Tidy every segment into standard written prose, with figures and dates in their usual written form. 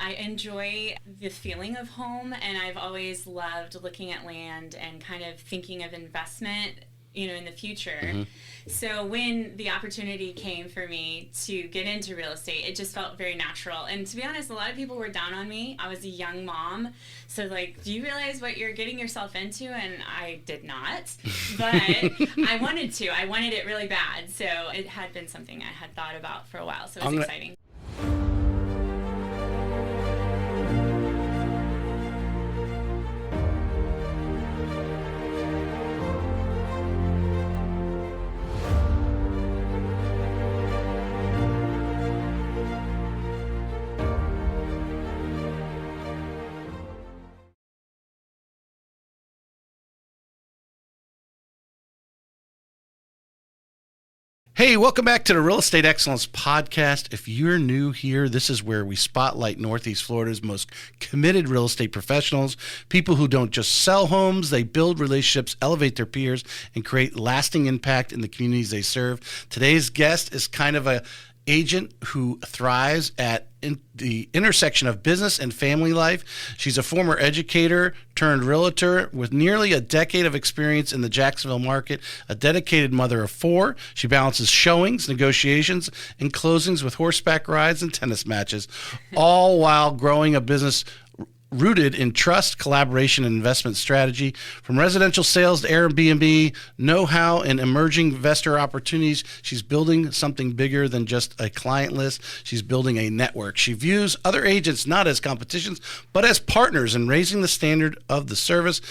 I enjoy the feeling of home, and I've always loved looking at land and kind of thinking of investment, in the future. Mm-hmm. So when the opportunity came for me to get into real estate, it just felt very natural. And to be honest, a lot of people were down on me. I was a young mom. So like, do you realize what you're getting yourself into? And I did not, but I wanted to. I wanted it really bad. So it had been something I had thought about for a while. So it was exciting. Hey, welcome back to the Real Estate Excellence Podcast. If you're new here, this is where we spotlight Northeast Florida's most committed real estate professionals, people who don't just sell homes, they build relationships, elevate their peers, and create lasting impact in the communities they serve. Today's guest is kind of a agent who thrives at the intersection of business and family life. She's a former educator turned realtor with nearly a decade of experience in the Jacksonville market, a dedicated mother of 4. She balances showings, negotiations, and closings with horseback rides and tennis matches, all while growing a business rooted in trust, collaboration, and investment strategy. From residential sales to Airbnb, know-how, and emerging investor opportunities, she's building something bigger than just a client list. She's building a network. She views other agents not as competitions, but as partners in raising the standard of the service.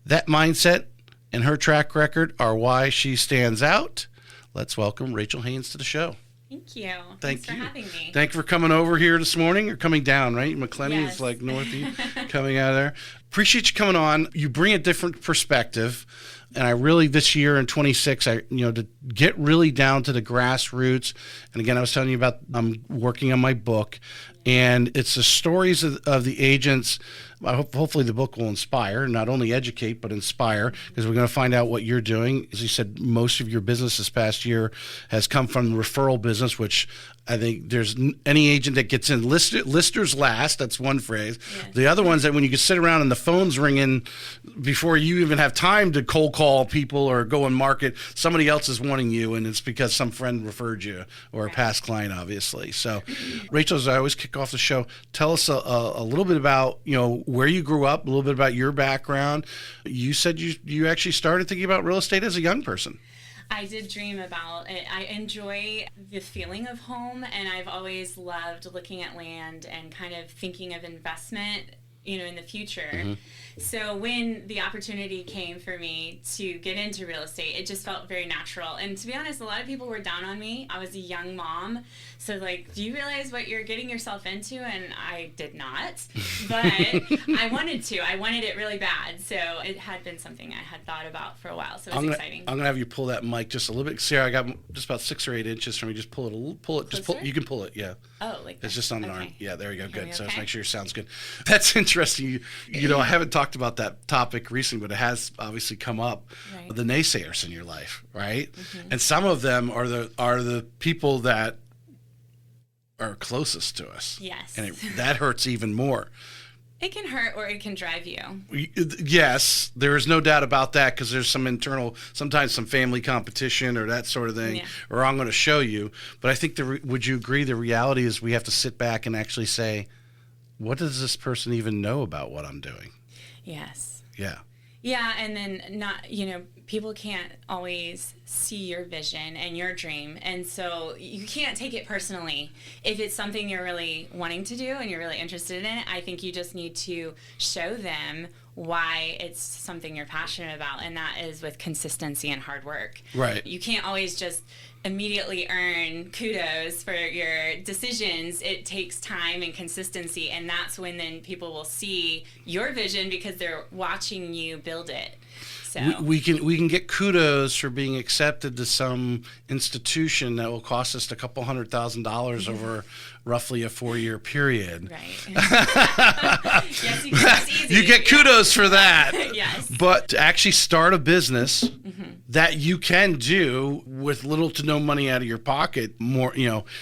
That mindset and her track record are why she stands out. Let's welcome Rachel Haynes to the show. Thank you. Thanks for having me. Thank you for coming over here this morning. You're coming down, right? McClenny is like northeast coming out of there. Appreciate you coming on. You bring a different perspective. And I really, this year in 26, to get really down to the grassroots. And again, I was telling you about, I'm working on my book, and it's the stories of the agents. Hopefully the book will inspire, not only educate, but inspire, because we're going to find out what you're doing. As you said, most of your business this past year has come from the referral business, which I think there's any agent that gets in listers last. That's one phrase. Yes. The other one's that when you can sit around and the phone's ringing before you even have time to cold call people or go and market, somebody else is wanting you, and it's because some friend referred you or a past client, obviously. So, Rachel, as I always kick off the show, tell us a little bit about where you grew up, a little bit about your background. You said you actually started thinking about real estate as a young person. I did dream about it. I enjoy the feeling of home, and I've always loved looking at land and kind of thinking of investment, in the future. Mm-hmm. So when the opportunity came for me to get into real estate, it just felt very natural. And to be honest, a lot of people were down on me. I was a young mom. So like, do you realize what you're getting yourself into? And I did not, but I wanted to. I wanted it really bad. So it had been something I had thought about for a while. So it was exciting. I'm going to have you pull that mic just a little bit. Sarah, I got just about 6 or 8 inches from you. Just pull it. Pull it. Just pull. You can pull it. Yeah. Oh, like that. It's just on an arm. Yeah, there you go. Good. So let's make sure it sounds good. Okay. That's interesting. I haven't talked about that topic recently, but it has obviously come up. Right. The naysayers in your life, right? Mm-hmm. And some of them are the people that are closest to us. Yes. And that hurts even more. It can hurt or it can drive you. Yes, there is no doubt about that, because there's some internal, sometimes some family competition or that sort of thing, or I'm going to show you. But I think, would you agree the reality is we have to sit back and actually say, what does this person even know about what I'm doing? Yes. Yeah. Yeah, and then people can't always see your vision and your dream, and so you can't take it personally. If it's something you're really wanting to do and you're really interested in it, I think you just need to show them why it's something you're passionate about, and that is with consistency and hard work. Right. You can't always just immediately earn kudos for your decisions. It takes time and consistency, and that's when then people will see your vision because they're watching you build it. So we can get kudos for being accepted to some institution that will cost us a couple $100,000 over roughly a 4-year period. Right. Yes, that's easy. You get kudos for that. Yes. But to actually start a business that you can do with little to no money out of your pocket more,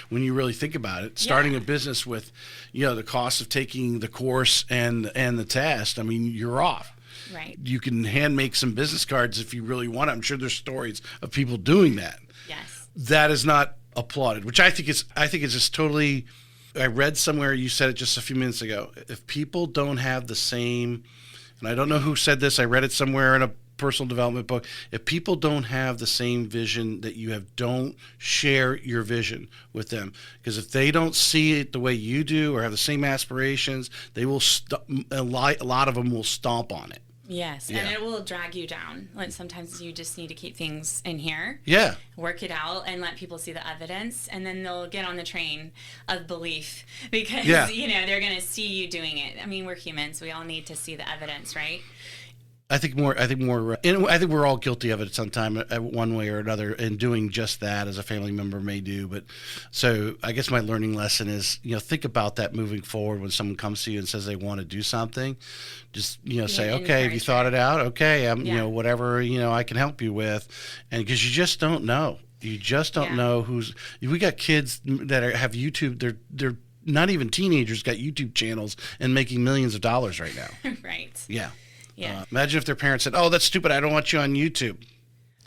when you really think about it. Starting a business with, the cost of taking the course and the test, I mean, you're off. Right. You can hand make some business cards if you really want. I'm sure there's stories of people doing that. Yes. That is not applauded, which I think is just totally. I read somewhere, you said it just a few minutes ago. If people don't have the same, and I don't know who said this, I read it somewhere in a personal development book. If people don't have the same vision that you have, don't share your vision with them. Because if they don't see it the way you do or have the same aspirations, they will a lot of them will stomp on it. Yes, Yeah. and it will drag you down. Like sometimes you just need to keep things in here. Yeah. Work it out and let people see the evidence, and then they'll get on the train of belief because they're going to see you doing it. I mean, we're humans; we all need to see the evidence, right? I think more, and I think we're all guilty of it sometime, one way or another, and doing just that as a family member may do. But so I guess my learning lesson is, think about that moving forward when someone comes to you and says they want to do something. Just, say, okay, have you thought it out? Okay, whatever, I can help you with. And because you just don't know. You just don't know we got kids that have YouTube, they're not even teenagers, got YouTube channels and making millions of dollars right now. Right. Yeah. Yeah. Imagine if their parents said, "Oh, that's stupid. I don't want you on YouTube."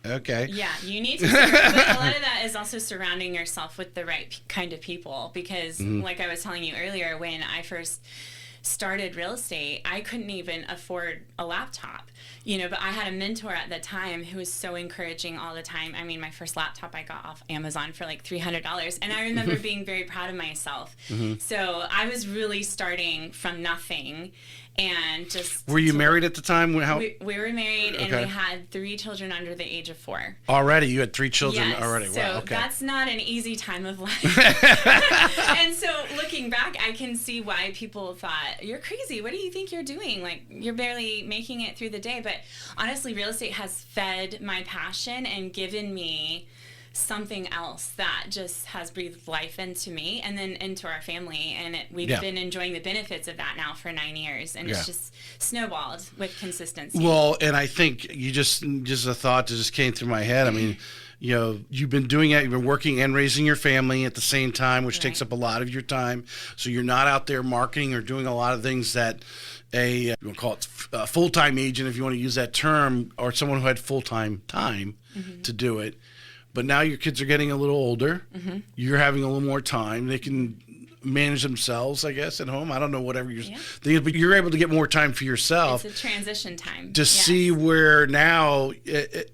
Okay. Yeah, you need to. But a lot of that is also surrounding yourself with the right kind of people because, like I was telling you earlier, when I first started real estate, I couldn't even afford a laptop, but I had a mentor at the time who was so encouraging all the time. I mean, my first laptop I got off Amazon for like $300, and I remember being very proud of myself. So I was really starting from nothing. And just were you married at the time? We were married, and we had 3 children under the age of 4. Already, you had 3 children already. So wow, okay. That's not an easy time of life. And so looking back, I can see why people thought, "You're crazy. What do you think you're doing? Like you're barely making it through the day." But honestly, real estate has fed my passion and given me something else that just has breathed life into me and then into our family, and we've been enjoying the benefits of that now for 9 years, and it's just snowballed with consistency. Well, and I think you just a thought that just came through my head. I mean, you've been doing it, you've been working and raising your family at the same time, which takes up a lot of your time. So you're not out there marketing or doing a lot of things that you want to call it a full-time agent, if you want to use that term, or someone who had full-time time to do it. But now your kids are getting a little older. You're having a little more time. They can manage themselves, I guess, at home. I don't know, whatever you're thinking, but you're able to get more time for yourself. It's a transition time. To see where now,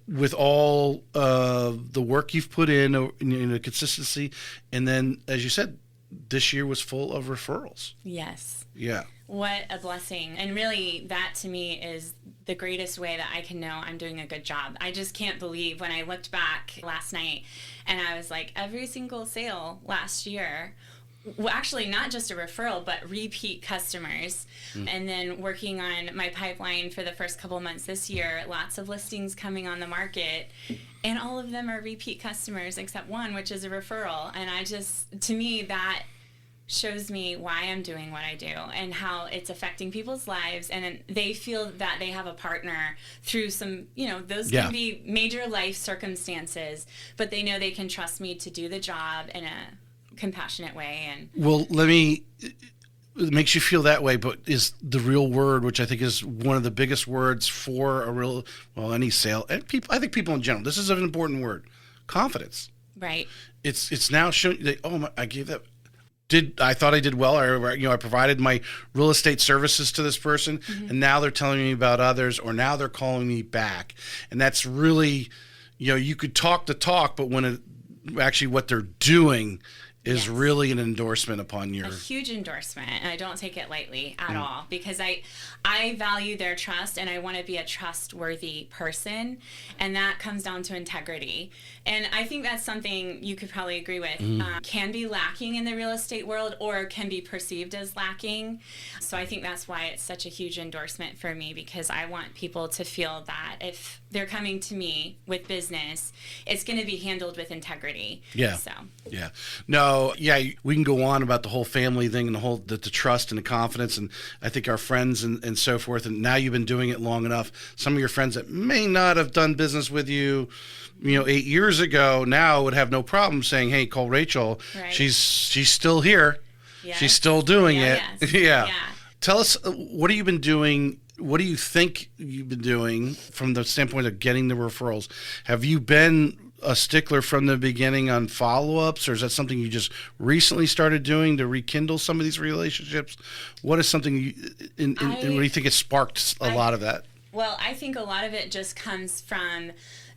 with all the work you've put in, the consistency, and then, as you said, this year was full of referrals. Yes. Yeah. What a blessing. And really, that to me is the greatest way that I can know I'm doing a good job. I just can't believe when I looked back last night and I was like, every single sale last year, well, actually not just a referral, but repeat customers. And then working on my pipeline for the first couple months this year, lots of listings coming on the market, and all of them are repeat customers except one, which is a referral. And to me, that shows me why I'm doing what I do and how it's affecting people's lives, and they feel that they have a partner through some, those can be major life circumstances, but they know they can trust me to do the job in a compassionate way. And well, it makes you feel that way, but is the real word, which I think is one of the biggest words for any sale, and I think people in general, this is an important word, confidence. Right. It's now showing I gave that. I thought I did well. I provided my real estate services to this person, and now they're telling me about others, or now they're calling me back. And that's really, you could talk the talk, but when actually what they're doing is really an endorsement upon your... A huge endorsement, and I don't take it lightly at all, because I value their trust, and I want to be a trustworthy person, and that comes down to integrity. And I think that's something you could probably agree with. Can be lacking in the real estate world, or can be perceived as lacking. So I think that's why it's such a huge endorsement for me, because I want people to feel that if they're coming to me with business, it's going to be handled with integrity. Yeah. So. Yeah. No, So, yeah, we can go on about the whole family thing and the trust and the confidence. And I think our friends and so forth. And now you've been doing it long enough. Some of your friends that may not have done business with you, 8 years ago, now would have no problem saying, hey, call Rachel. Right. She's still here. Yes. She's still doing it. Yes. Yeah. Tell us, what have you been doing? What do you think you've been doing from the standpoint of getting the referrals? Have you been a stickler from the beginning on follow-ups, or is that something you just recently started doing to rekindle some of these relationships? What is something what do you think has sparked a lot of that? Well, I think a lot of it just comes from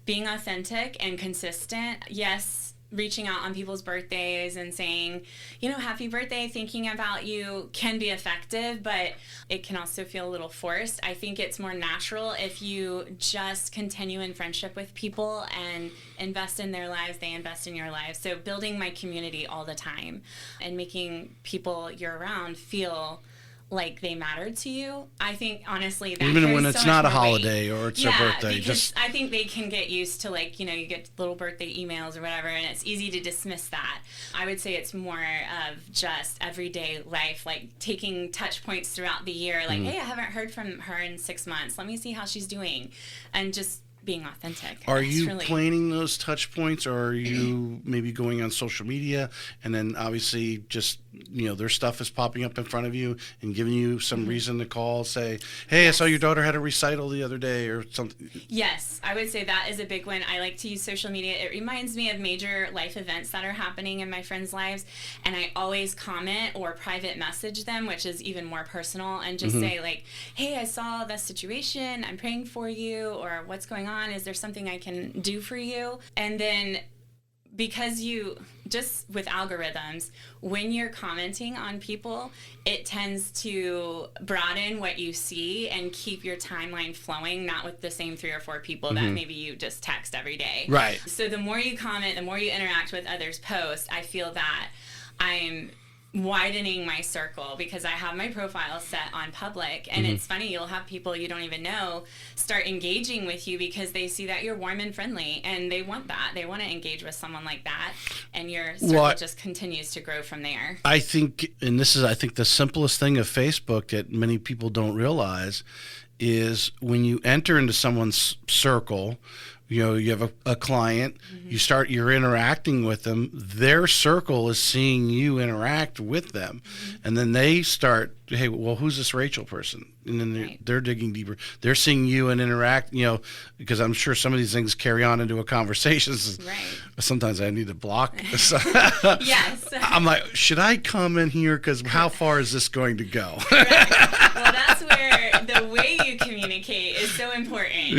being authentic and consistent. Yes, reaching out on people's birthdays and saying, happy birthday, thinking about you can be effective, but it can also feel a little forced. I think it's more natural if you just continue in friendship with people and invest in their lives, they invest in your lives. So building my community all the time and making people you're around feel like they mattered to you. I think honestly that even when it's not a holiday weight. Or it's a birthday, because I think they can get used to you get little birthday emails or whatever, and it's easy to dismiss that. I would say it's more of just everyday life, like taking touch points throughout the year, like, hey, I haven't heard from her in 6 months. Let me see how she's doing, and just being authentic. Are you planning those touch points, or are you maybe going on social media and then obviously just, their stuff is popping up in front of you and giving you some reason to call, say, hey, yes. I saw your daughter had a recital the other day or something? Yes, I would say that is a big one. I like to use social media. It reminds me of major life events that are happening in my friends' lives, and I always comment or private message them, which is even more personal, and just say like, hey, I saw this situation, I'm praying for you, or what's going on? Is there something I can do for you? And then because just with algorithms, when you're commenting on people, it tends to broaden what you see and keep your timeline flowing, not with the same 3 or 4 people that maybe you just text every day. Right. So the more you comment, the more you interact with others' posts, I feel that I'm widening my circle because I have my profile set on public, and it's funny, you'll have people you don't even know start engaging with you because they see that you're warm and friendly, and they want that. They want to engage with someone like that, and your circle just continues to grow from there. I think, and this is, I think, the simplest thing of Facebook that many people don't realize is when you enter into someone's circle, you have a client, you're interacting with them, their circle is seeing you interact with them. And then they start, hey, well, who's this Rachel person? And then they're digging deeper. They're seeing you and interact, because I'm sure some of these things carry on into a conversation. Right. Sometimes I need to block. Yes. I'm like, should I comment here? Because how far is this going to go? Right. Well, that's where the way you communicate is so important,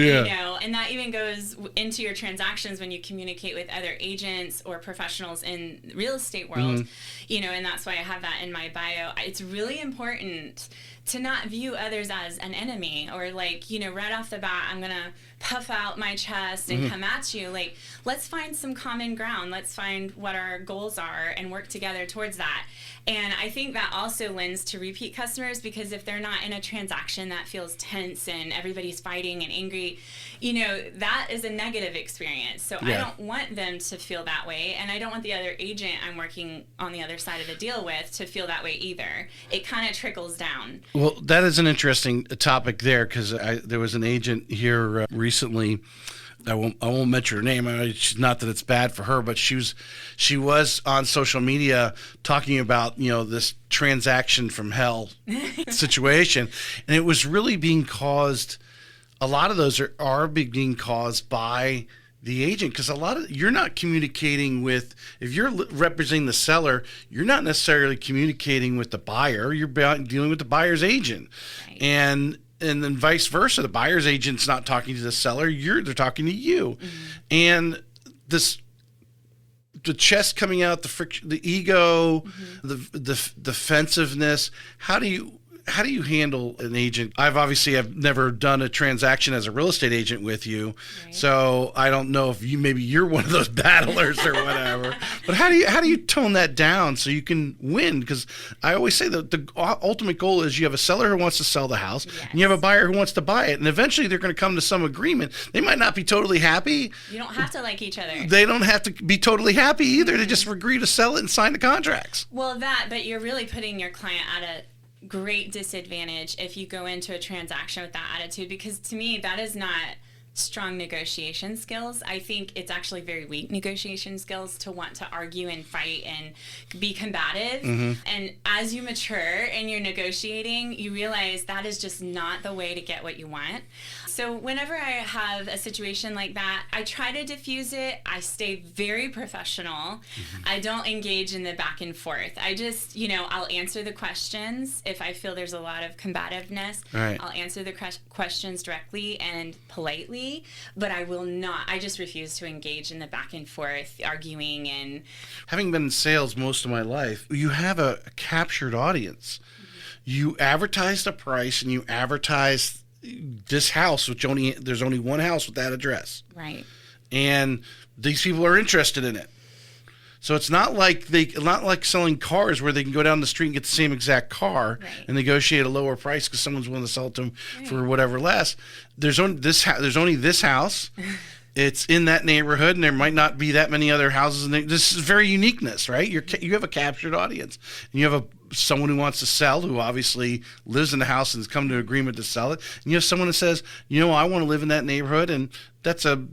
and that even goes into your transactions when you communicate with other agents or professionals in real estate world, and that's why I have that in my bio. It's really important to not view others as an enemy or right off the bat, I'm going to puff out my chest and come at you. Let's find some common ground. Let's find what our goals are and work together towards that. And I think that also lends to repeat customers, because if they're not in a transaction that feels tense and everybody's fighting and angry, that is a negative experience. So I don't want them to feel that way, and I don't want the other agent I'm working on the other side of the deal with to feel that way either. It kind of trickles down. Well, that is an interesting topic there, because there was an agent here recently. I won't mention her name. Not that it's bad for her, but she was on social media talking about this transaction from hell situation, and it was really being caused. A lot of those are being caused by the agent, because you're not communicating with, if you're representing the seller, you're not necessarily communicating with the buyer. You're dealing with the buyer's agent, right. And then vice versa. The buyer's agent's not talking to the seller. They're talking to you. And the chest coming out, the friction, the ego, the defensiveness. How do how do you handle an agent? I've never done a transaction as a real estate agent with you, right. So I don't know if maybe you're one of those battlers or whatever. But how do you tone that down so you can win? Because I always say that the ultimate goal is you have a seller who wants to sell the house, yes. and you have a buyer who wants to buy it, and eventually they're going to come to some agreement. They might not be totally happy. You don't have to like each other. They don't have to be totally happy either. They just agree to sell it and sign the contracts. Well, but you're really putting your client at a great disadvantage if you go into a transaction with that attitude, because to me, that is not strong negotiation skills. I think it's actually very weak negotiation skills to want to argue and fight and be combative. Mm-hmm. And as you mature and you're negotiating, you realize that is just not the way to get what you want. So whenever I have a situation like that, I try to diffuse it. I stay very professional. Mm-hmm. I don't engage in the back and forth. I just, I'll answer the questions. If I feel there's a lot of combativeness, right. I'll answer the questions directly and politely, but I just refuse to engage in the back and forth arguing. And having been in sales most of my life, you have a captured audience. Mm-hmm. You advertise the price and you advertise this house, there's only one house with that address. Right. And these people are interested in it. So it's not like selling cars where they can go down the street and get the same exact car, right. and negotiate a lower price because someone's willing to sell it to them, right. for whatever less. There's only this house. It's in that neighborhood, and there might not be that many other houses. This is very uniqueness, right? You have a captured audience, and you have someone who wants to sell, who obviously lives in the house and has come to an agreement to sell it. And you have someone that says, I want to live in that neighborhood, and that's a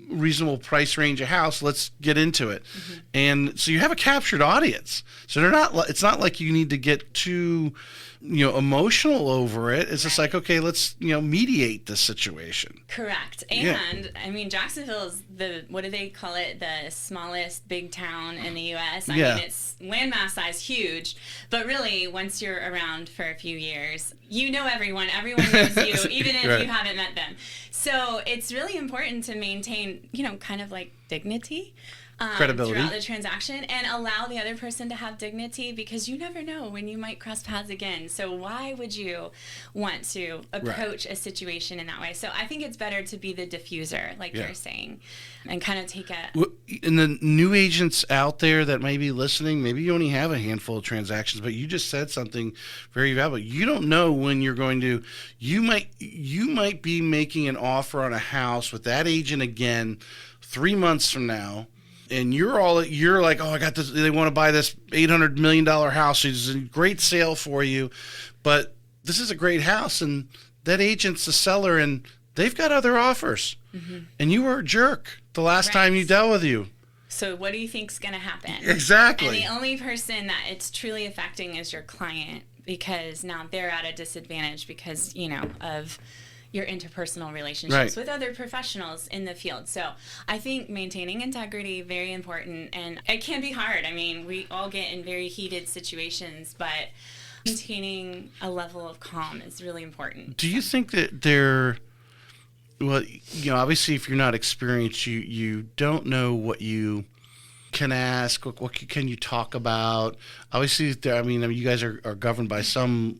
reasonable price range of house. Let's get into it. Mm-hmm. And so you have a captured audience. So it's not like you need to get too emotional over it. It's right. just like, okay, let's mediate this situation. Correct. And I mean, Jacksonville is what do they call it, the smallest big town in the U.S. I mean, it's landmass size huge, but really once you're around for a few years, everyone knows you, even if right. you haven't met them. So it's really important to maintain kind of like dignity credibility throughout the transaction, and allow the other person to have dignity, because you never know when you might cross paths again. So why would you want to approach right. a situation in that way? So I think it's better to be the diffuser, like you're saying, and kind of take and the new agents out there that may be listening, maybe you only have a handful of transactions, but you just said something very valuable. You don't know when you're going to. You might be making an offer on a house with that agent again 3 months from now. And you're like, oh, I got this. They want to buy this $800 million house. It's a great sale for you, but this is a great house, and that agent's the seller, and they've got other offers. Mm-hmm. And you were a jerk the last right. time you dealt with you. So what do you think's going to happen? Exactly. And the only person that it's truly affecting is your client, because now they're at a disadvantage because of your interpersonal relationships right. with other professionals in the field. So I think maintaining integrity, very important, and it can be hard. I mean, we all get in very heated situations, but maintaining a level of calm is really important. Do you think that obviously if you're not experienced, you don't know what you can ask, what can you talk about? Obviously, you guys are governed by some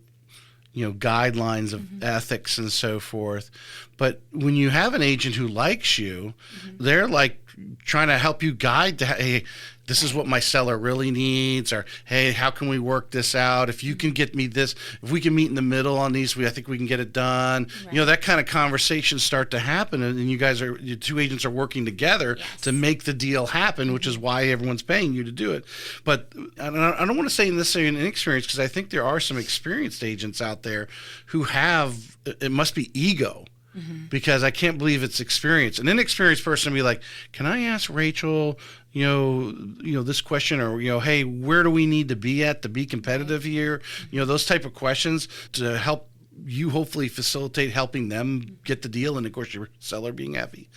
guidelines of mm-hmm. ethics and so forth. But when you have an agent who likes you, mm-hmm. they're like trying to help you guide to, hey, this is what my seller really needs, or hey, how can we work this out? If you can get me this, if we can meet in the middle on these, I think we can get it done. Right. That kind of conversations start to happen, and your two agents are working together yes. to make the deal happen, mm-hmm. which is why everyone's paying you to do it. But I don't want to say necessarily an inexperienced, because I think there are some experienced agents out there who have, it must be ego. Mm-hmm. Because I can't believe it's experience. An inexperienced person would be like, can I ask Rachel, this question, or, hey, where do we need to be at to be competitive here? Those type of questions to help you hopefully facilitate helping them get the deal, and of course your seller being happy.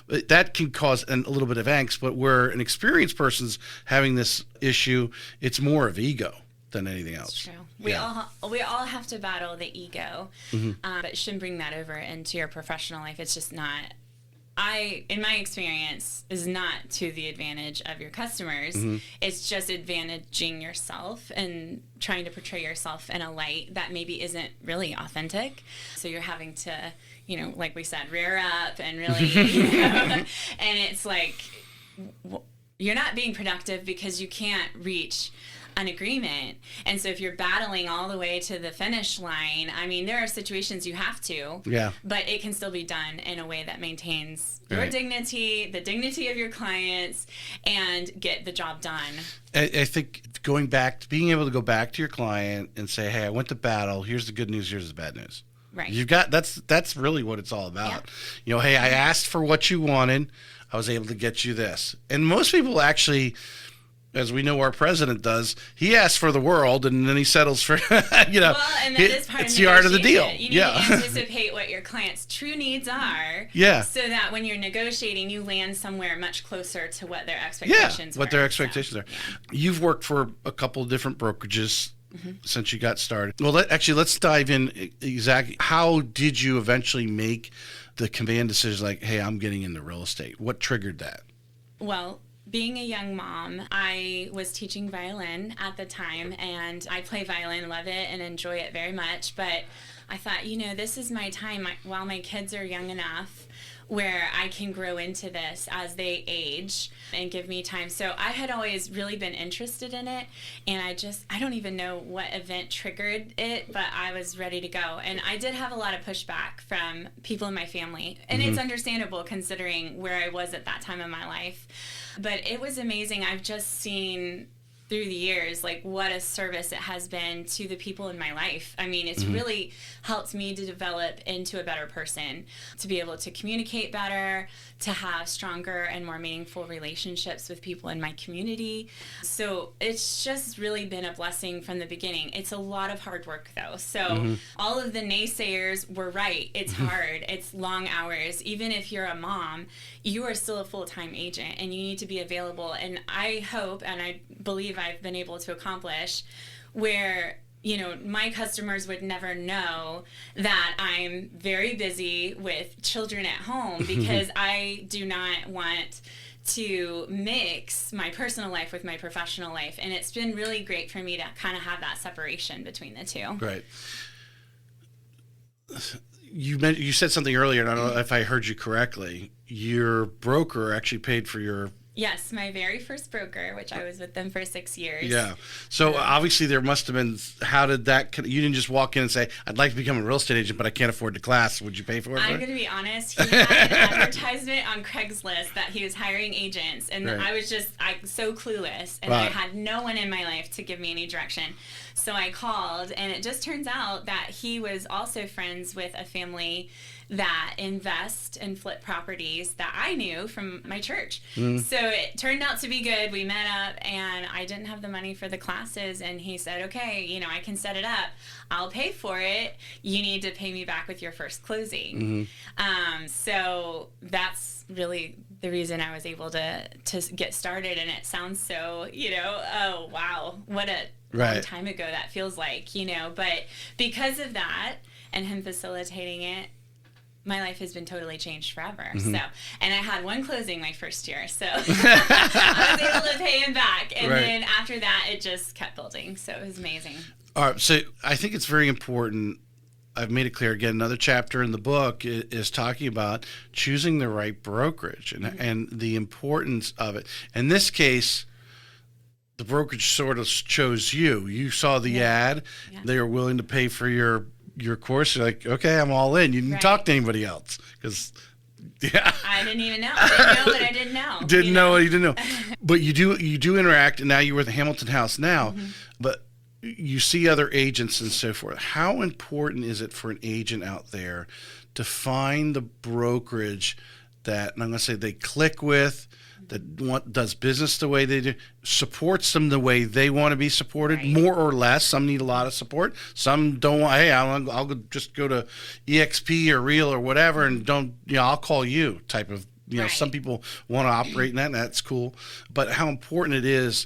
But that can cause a little bit of angst, but where an experienced person's having this issue, it's more of ego than anything else. It's true. We all have to battle the ego, mm-hmm. But shouldn't bring that over into your professional life. It's just not in my experience, is not to the advantage of your customers. It's just advantaging yourself and trying to portray yourself in a light that maybe isn't really authentic. So you're having to, like we said, rear up and really, and it's like, you're not being productive because you can't reach an agreement. And so if you're battling all the way to the finish line, I mean, there are situations you have to, but it can still be done in a way that maintains your dignity, the dignity of your clients, and get the job done. I think being able to go back to your client and say, hey, I went to battle. Here's the good news. Here's the bad news. Right. That's really what it's all about. Hey, I asked for what you wanted. I was able to get you this. And most people actually, as we know our president does, he asks for the world and then he settles for, Well, and that is part it's of the art of the deal. You need to anticipate what your client's true needs are. So that when you're negotiating, you land somewhere much closer to what their expectations what their expectations are. You've worked for a couple of different brokerages since you got started. Well, let's dive in exactly. How did you eventually make the command decision like, hey, I'm getting into real estate? What triggered that? Well, being a young mom, I was teaching violin at the time, and I play violin, love it, and enjoy it very much. But I thought, this is my time while my kids are young enough where I can grow into this as they age and give me time. So I had always really been interested in it, and I don't even know what event triggered it, but I was ready to go. And I did have a lot of pushback from people in my family, and it's understandable considering where I was at that time in my life. But it was amazing. I've just seen through the years, like, what a service it has been to the people in my life. I mean, it's really helped me to develop into a better person, to be able to communicate better, to have stronger and more meaningful relationships with people in my community. So it's just really been a blessing from the beginning. It's a lot of hard work, though. So all of the naysayers were right. It's hard. It's long hours. Even if you're a mom, you are still a full-time agent, and you need to be available. And I hope, and I believe I've been able to accomplish, where my customers would never know that I'm very busy with children at home, because I do not want to mix my personal life with my professional life. And it's been really great for me to kind of have that separation between the two. Right. You said something earlier, and I don't know if I heard you correctly. Your broker actually paid for your... Yes, my very first broker, which I was with them for 6 years. Yeah. So obviously there must have been, how did that, you didn't just walk in and say, I'd like to become a real estate agent, but I can't afford the class. Would you pay for it? I'm going to be honest. He had an advertisement on Craigslist that he was hiring agents. And I was so clueless. And I had no one in my life to give me any direction. So I called, and it just turns out that he was also friends with a family that invest and flip properties that I knew from my church. So it turned out to be good. We met up, and I didn't have the money for the classes, and he said, okay, I can set it up. I'll pay for it. You need to pay me back with your first closing. So that's really the reason I was able to get started. And it sounds so, oh, wow, what a long time ago that feels like, but because of that and him facilitating it, my life has been totally changed forever. So, and I had one closing my first year, so I was able to pay him back. And then after that, it just kept building. So it was amazing. All right. So I think it's very important. I've made it clear again. Another chapter in the book is talking about choosing the right brokerage and the importance of it. In this case, the brokerage sort of chose you. You saw the ad. Yeah. They were willing to pay for your course. You're like, okay, I'm all in. You didn't talk to anybody else because, I didn't even know. I didn't know what I didn't know. Didn't know what you didn't know. But you do interact, and now you're with the Hamilton House now. But you see other agents and so forth. How important is it for an agent out there to find the brokerage that, and I'm going to say, they click with, that does business the way they do, supports them the way they want to be supported, more or less. Some need a lot of support. Some don't want, hey, I'll just go to EXP or Real or whatever, and don't, I'll call you type of, some people want to operate in that, and that's cool. But how important it is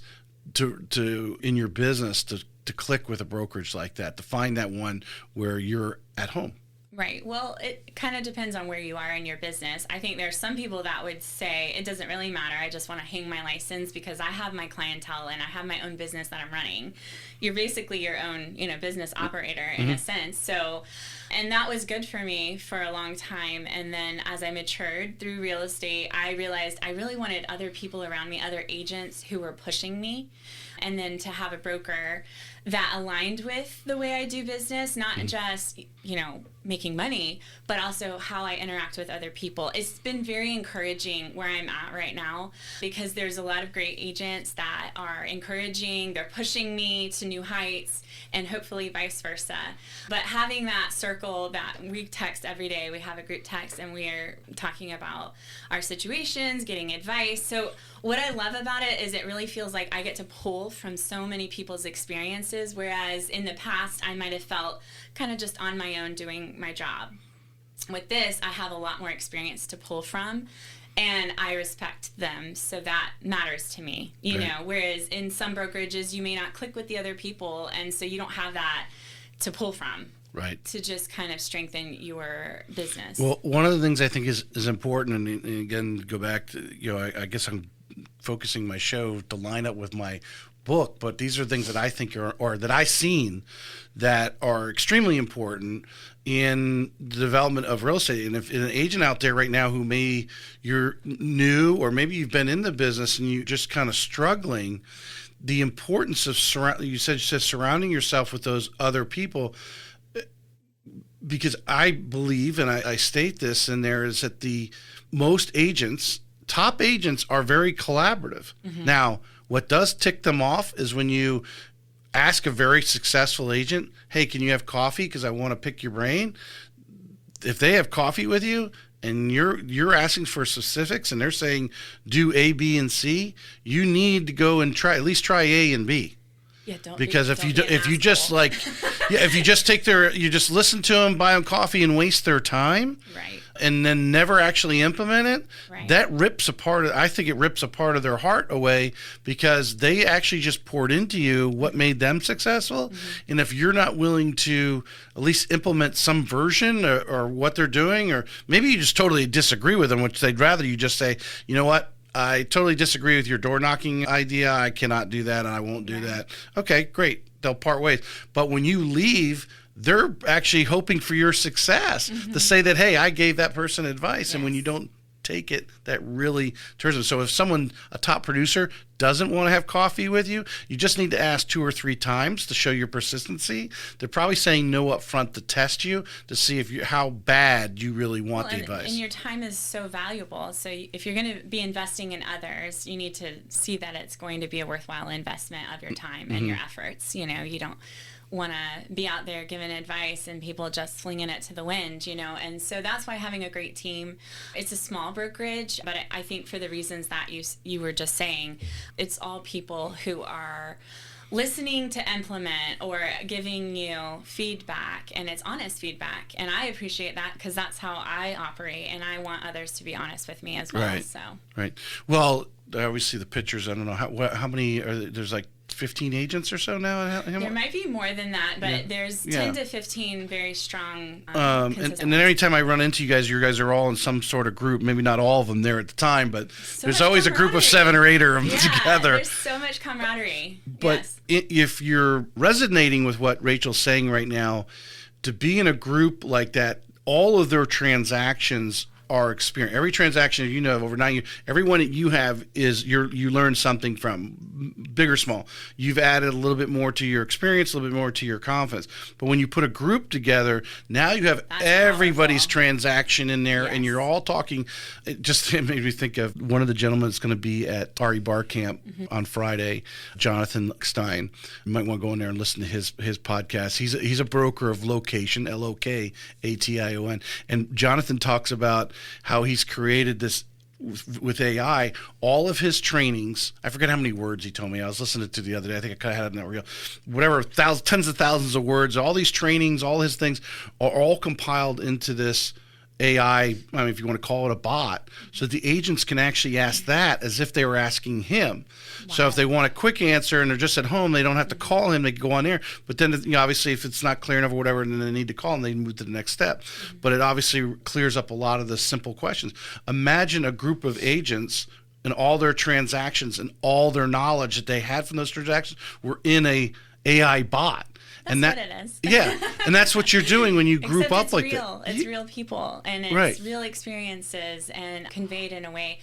to in your business to click with a brokerage like that, to find that one where you're at home. Right. Well, it kind of depends on where you are in your business. I think there's some people that would say it doesn't really matter. I just want to hang my license because I have my clientele and I have my own business that I'm running. You're basically your own, business operator in a sense. So, and that was good for me for a long time. And then as I matured through real estate, I realized I really wanted other people around me, other agents who were pushing me. And then to have a broker that aligned with the way I do business, not just, making money, but also how I interact with other people. It's been very encouraging where I'm at right now because there's a lot of great agents that are encouraging, they're pushing me to new heights, and hopefully vice versa. But having that circle that we text every day, we have a group text and we're talking about our situations, getting advice. So what I love about it is it really feels like I get to pull from so many people's experiences, whereas in the past I might have felt kind of just on my own doing my job. With this, I have a lot more experience to pull from, and I respect them, so that matters to me, you know, whereas in some brokerages, you may not click with the other people, and so you don't have that to pull from. Right. To just kind of strengthen your business. Well, one of the things I think is important, and again, go back to, I guess I'm focusing my show to line up with my book, but these are things that I think are, or that I've seen that are extremely important in the development of real estate. And if an agent out there right now you're new, or maybe you've been in the business and you're just kind of struggling, the importance of surrounding yourself with those other people, because I believe, and I state this in there, is that top agents are very collaborative. Mm-hmm. Now, what does tick them off is when you ask a very successful agent, hey, can you have coffee because I want to pick your brain? If they have coffee with you and you're asking for specifics and they're saying do A, B, and C, you need to go and at least try A and B. Yeah, don't. Because if you just listen to them, buy them coffee, and waste their time, right, and then never actually implement it, right, that rips apart. I think it rips a part of their heart away because they actually just poured into you what made them successful, and if you're not willing to at least implement some version or what they're doing, or maybe you just totally disagree with them, which they'd rather you just say, you know what? I totally disagree with your door knocking idea. I cannot do that, and I won't do that. Okay, great. They'll part ways. But when you leave, they're actually hoping for your success to say that, hey, I gave that person advice. Yes. And when you don't take it, that really turns them. So if a top producer, doesn't want to have coffee with you, you just need to ask 2 or 3 times to show your persistency. They're probably saying no up front to test you, to see how bad you really want the advice. And your time is so valuable. So if you're going to be investing in others, you need to see that it's going to be a worthwhile investment of your time and your efforts. You don't want to be out there giving advice and people just flinging it to the wind, and so that's why having a great team. It's a small brokerage, but I think for the reasons that you were just saying, it's all people who are listening to implement or giving you feedback, and it's honest feedback, and I appreciate that because that's how I operate, and I want others to be honest with me as well. Right. Well, I always see the pictures. I don't know how many are there. There's like 15 agents or so now? There might be more than that, but there's 10 to 15 very strong. And then anytime I run into you guys are all in some sort of group. Maybe not all of them there at the time, but there's always a group of 7 or 8 of them together. There's so much camaraderie. But if you're resonating with what Rachel's saying right now, to be in a group like that, all of their transactions are experience. Every transaction you know of over 9 years, every one that you have is you learn something from, big or small. You've added a little bit more to your experience, a little bit more to your confidence. But when you put a group together, now you have everybody's transaction in there, and you're all talking. It made me think of one of the gentlemen that's going to be at Ari Bar Camp on Friday, Jonathan Stein. You might want to go in there and listen to his podcast. He's a broker of location, Lokation, and Jonathan talks about how he's created this with AI, all of his trainings. I forget how many words he told me. I was listening to the other day. I think I kind of had it in that reel. Whatever, tens of thousands of words, all these trainings, all his things are all compiled into this AI, I mean, if you want to call it a bot, so the agents can actually ask that as if they were asking him. Wow. So if they want a quick answer and they're just at home, they don't have to call him, they can go on there. But then, obviously, if it's not clear enough or whatever, then they need to call and they move to the next step. But it obviously clears up a lot of the simple questions. Imagine a group of agents and all their transactions and all their knowledge that they had from those transactions were in a AI bot. That's what it is. Yeah, and that's what you're doing when you group up like that. It's real people, and it's real experiences, and conveyed in a way.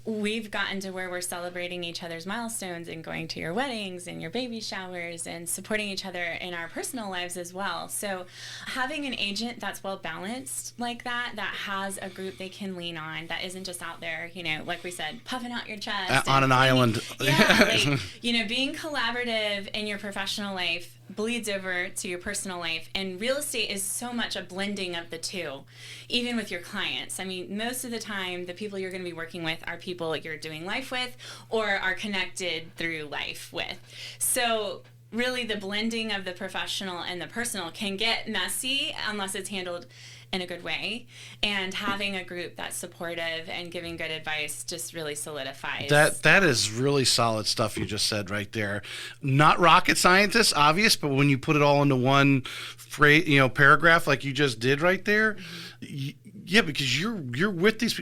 We've gotten to where we're celebrating each other's milestones and going to your weddings and your baby showers and supporting each other in our personal lives as well. So having an agent that's well balanced like that has a group they can lean on, that isn't just out there, like we said, puffing out your chest on an island. Yeah, being collaborative in your professional life bleeds over to your personal life, and real estate is so much a blending of the two, even with your clients. I mean, most of the time the people you're going to be working with are people you're doing life with or are connected through life with. So really the blending of the professional and the personal can get messy unless it's handled in a good way, and having a group that's supportive and giving good advice just really solidifies. That is really solid stuff you just said right there. Not rocket scientist, obvious, but when you put it all into one phrase, paragraph like you just did right there, yeah, because you're with these.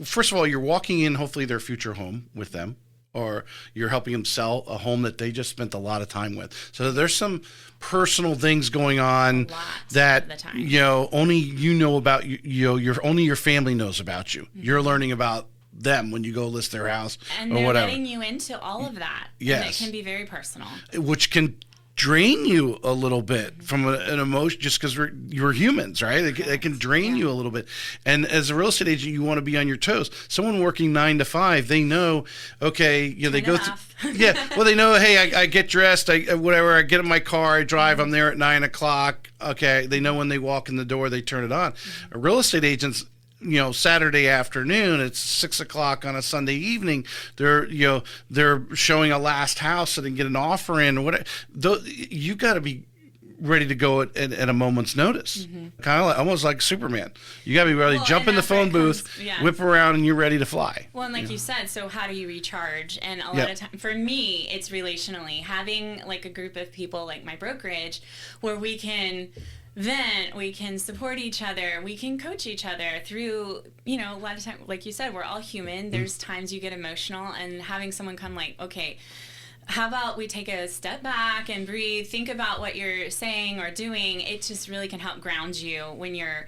First of all, you're walking in hopefully their future home with them, or you're helping them sell a home that they just spent a lot of time with. So there's some personal things going on that only you know about. Only your family knows about you. Mm-hmm. You're learning about them when you go list their house and or whatever. And they're letting you into all of that. Yes, and it can be very personal, which can drain you a little bit from an emotion, just because you're humans, right? It can drain you a little bit. And as a real estate agent, you want to be on your toes. Someone working 9 to 5, they know, okay, they go through, well, they know, hey, I get dressed, I get in my car, I drive, I'm there at 9 o'clock. Okay, they know when they walk in the door, they turn it on. A real estate agent's, Saturday afternoon, it's 6 o'clock on a Sunday evening. They're showing a last house so they can get an offer in or whatever. You got to be ready to go at a moment's notice. Mm-hmm. Kind of almost like Superman. You got to be ready to jump in the phone booth, whip around, and you're ready to fly. Well, and like you said, so how do you recharge? And a lot of time, for me, it's relationally. Having like a group of people like my brokerage where we can vent, we can support each other, we can coach each other through, a lot of time, like you said, we're all human. There's times you get emotional, and having someone come like, okay, how about we take a step back and breathe, think about what you're saying or doing. It just really can help ground you when you're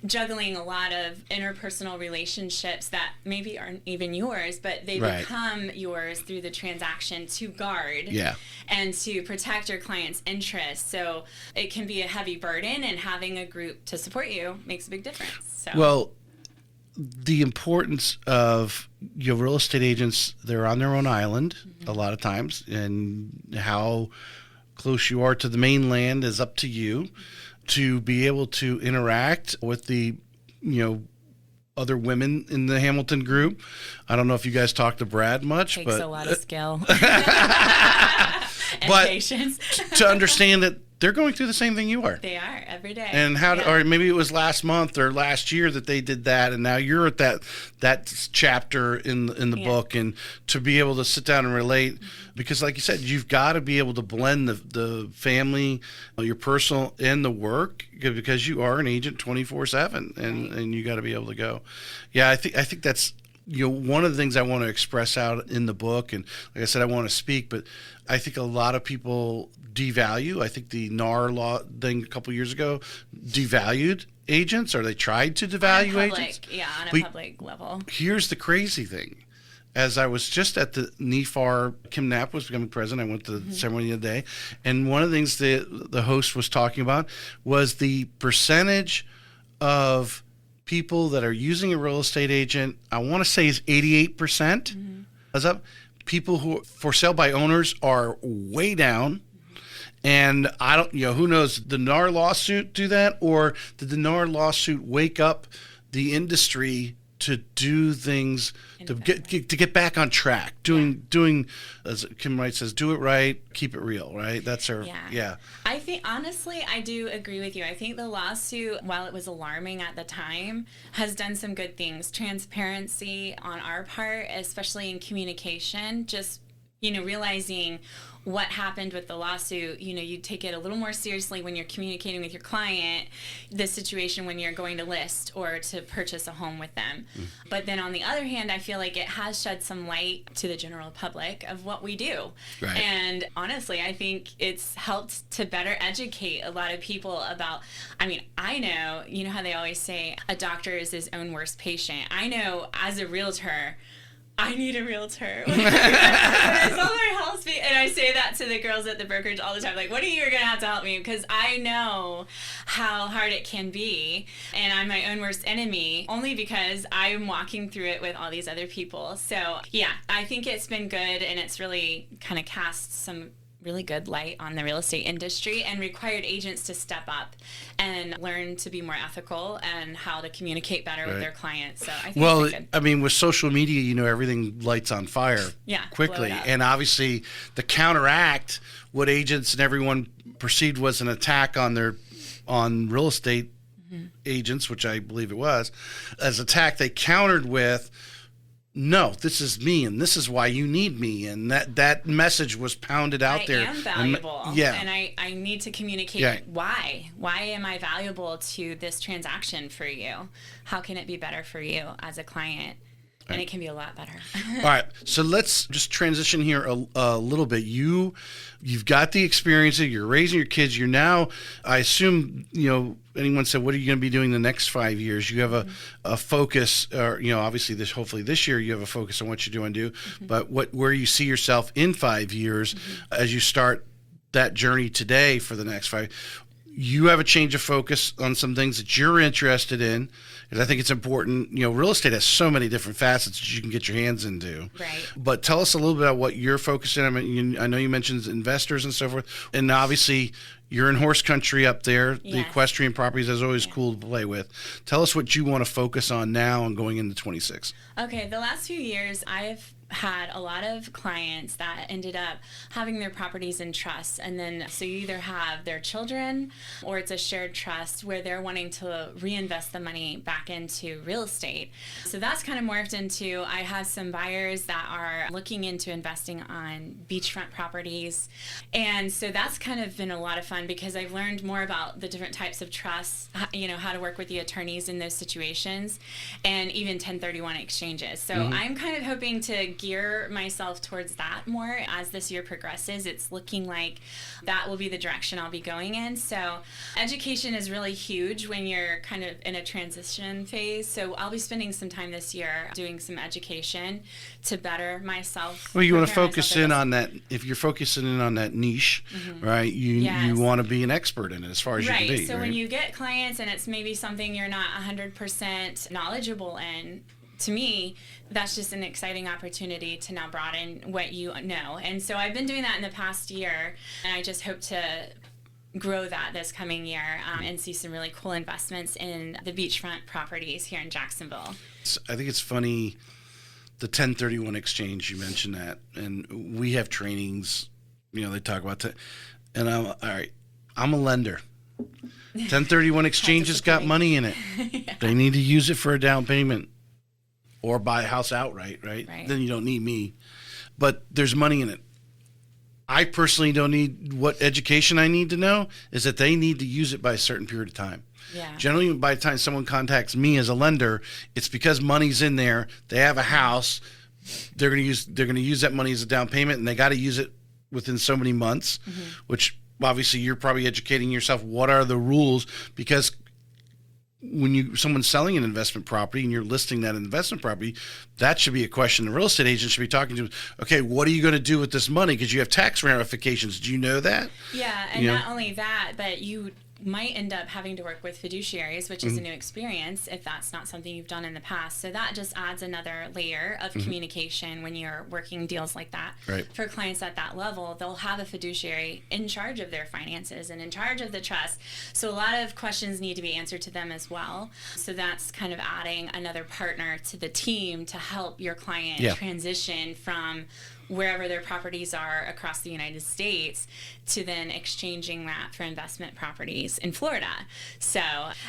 juggling a lot of interpersonal relationships that maybe aren't even yours, but they become yours through the transaction to guard and to protect your client's interests. So it can be a heavy burden, and having a group to support you makes a big difference. So. Well, the importance of real estate agents, they're on their own island a lot of times, and how close you are to the mainland is up to you. To be able to interact with the, other women in the Hamilton group. I don't know if you guys talk to Brad much, takes but a lot of skill and but patience to understand that they're going through the same thing you are. They are every day. And or maybe it was last month or last year that they did that, and now you're at that chapter in the book, and to be able to sit down and relate, because like you said, you've got to be able to blend the family, your personal, and the work, because you are an agent 24/7, and you got to be able to go. Yeah, I think that's one of the things I want to express out in the book, and like I said, I want to speak, but I think a lot of people devalue. I think the NAR law thing a couple years ago devalued agents, or they tried to devalue agents. Yeah, on a public level. Here's the crazy thing. As I was just at the NEFAR, Kim Knapp was becoming president. I went to the ceremony the other day, and one of the things the host was talking about was the percentage of people that are using a real estate agent. I want to say is 88%. Is up. People who for sale by owners are way down. And I don't, who knows, did the NAR lawsuit do that, or did the NAR lawsuit wake up the industry to do things to get back on track. Doing as Kim Wright says, do it right, keep it real, right? That's her. Yeah. I think honestly, I do agree with you. I think the lawsuit, while it was alarming at the time, has done some good things. Transparency on our part, especially in communication, just realizing what happened with the lawsuit. You take it a little more seriously when you're communicating with your client the situation when you're going to list or to purchase a home with them. But then on the other hand, I feel like it has shed some light to the general public of what we do. Right. And honestly, I think it's helped to better educate a lot of people about, I know, how they always say a doctor is his own worst patient. I know as a realtor, I need a realtor. When I sell my house, and I say that to the girls at the brokerage all the time, like, what are you going to have to help me? Because I know how hard it can be, and I'm my own worst enemy, only because I'm walking through it with all these other people. So, yeah, I think it's been good, and it's really kind of cast some really good light on the real estate industry and required agents to step up and learn to be more ethical and how to communicate better with their clients. So I think it's good. With social media, everything lights on fire quickly. And obviously the counteract what agents and everyone perceived was an attack on real estate agents, which I believe it was, as attack, they countered with, no, this is me, and this is why you need me, and that message was pounded out there. I am valuable, and I need to communicate why. Why am I valuable to this transaction for you? How can it be better for you as a client? And it can be a lot better. All right, so let's just transition here a little bit. You've got the experience. You're raising your kids. You're now, I assume, anyone said, what are you going to be doing the next 5 years? You have a focus, or obviously hopefully this year you have a focus on what you do and do. But where you see yourself in 5 years as you start that journey today for the next 5. You have a change of focus on some things that you're interested in, because I think it's important. Real estate has so many different facets that you can get your hands into. Right. But tell us a little bit about what you're focusing on. I know you mentioned investors and so forth, and obviously you're in horse country up there. Yes. The equestrian properties is always cool to play with. Tell us what you want to focus on now and going into 26. Okay, the last few years I've had a lot of clients that ended up having their properties in trust, and then so you either have their children or it's a shared trust where they're wanting to reinvest the money back into real estate. So that's kind of morphed into, I have some buyers that are looking into investing on beachfront properties, and so that's kind of been a lot of fun because I've learned more about the different types of trusts, how to work with the attorneys in those situations, and even 1031 exchanges. So I'm kind of hoping to gear myself towards that more as this year progresses. It's looking like that will be the direction I'll be going in. So education is really huge when you're kind of in a transition phase. So I'll be spending some time this year doing some education to better myself. Well, you want to focus in on that. If you're focusing in on that niche, right, you want to be an expert in it as far as you can be. So when you get clients and it's maybe something you're not 100% knowledgeable in, to me, that's just an exciting opportunity to now broaden what you know. And so I've been doing that in the past year, and I just hope to grow that this coming year and see some really cool investments in the beachfront properties here in Jacksonville. I think it's funny, the 1031 exchange, you mentioned that, and we have trainings, they talk about that, and I'm a lender. 1031 exchange has got money in it. They need to use it for a down payment. Or buy a house outright, right? Then you don't need me. But there's money in it. I personally don't need, what education I need to know is that they need to use it by a certain period of time. Yeah. Generally, by the time someone contacts me as a lender, it's because money's in there. They have a house. They're going to use that money as a down payment, and they got to use it within so many months, which obviously you're probably educating yourself. What are the rules? Because when someone's selling an investment property and you're listing that investment property, that should be a question the real estate agent should be talking to. Okay, what are you going to do with this money? Because you have tax ramifications. Do you know that? Yeah, and not only that, but might end up having to work with fiduciaries, which is a new experience if that's not something you've done in the past. So that just adds another layer of communication when you're working deals like that. Right. For clients at that level, they'll have a fiduciary in charge of their finances and in charge of the trust. So a lot of questions need to be answered to them as well. So that's kind of adding another partner to the team to help your client transition from wherever their properties are across the United States to then exchanging that for investment properties in Florida. So,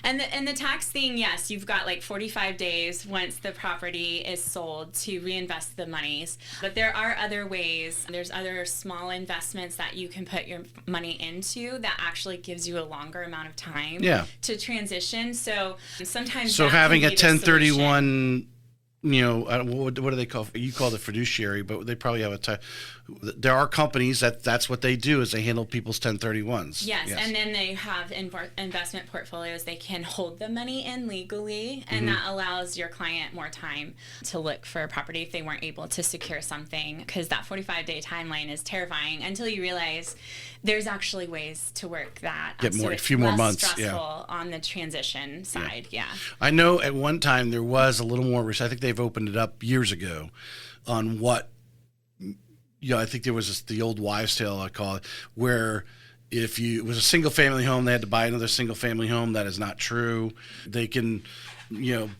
and the tax thing, yes, you've got like 45 days once the property is sold to reinvest the monies. But there are other ways. There's other small investments that you can put your money into that actually gives you a longer amount of time to transition. So sometimes having a 1031, what do they call? You call it fiduciary, but they probably have there are companies that's what they do is they handle people's 1031s. Yes, and then they have investment portfolios they can hold the money in legally, and that allows your client more time to look for a property if they weren't able to secure something, because that 45-day timeline is terrifying until you realize there's actually ways to work that. Get a few more months. Stressful on the transition side. Yeah. I know at one time there was a little more risk. I think they've opened it up years ago on what, I think there was the old wives' tale, I call it, where if it was a single family home, they had to buy another single family home. That is not true. They can,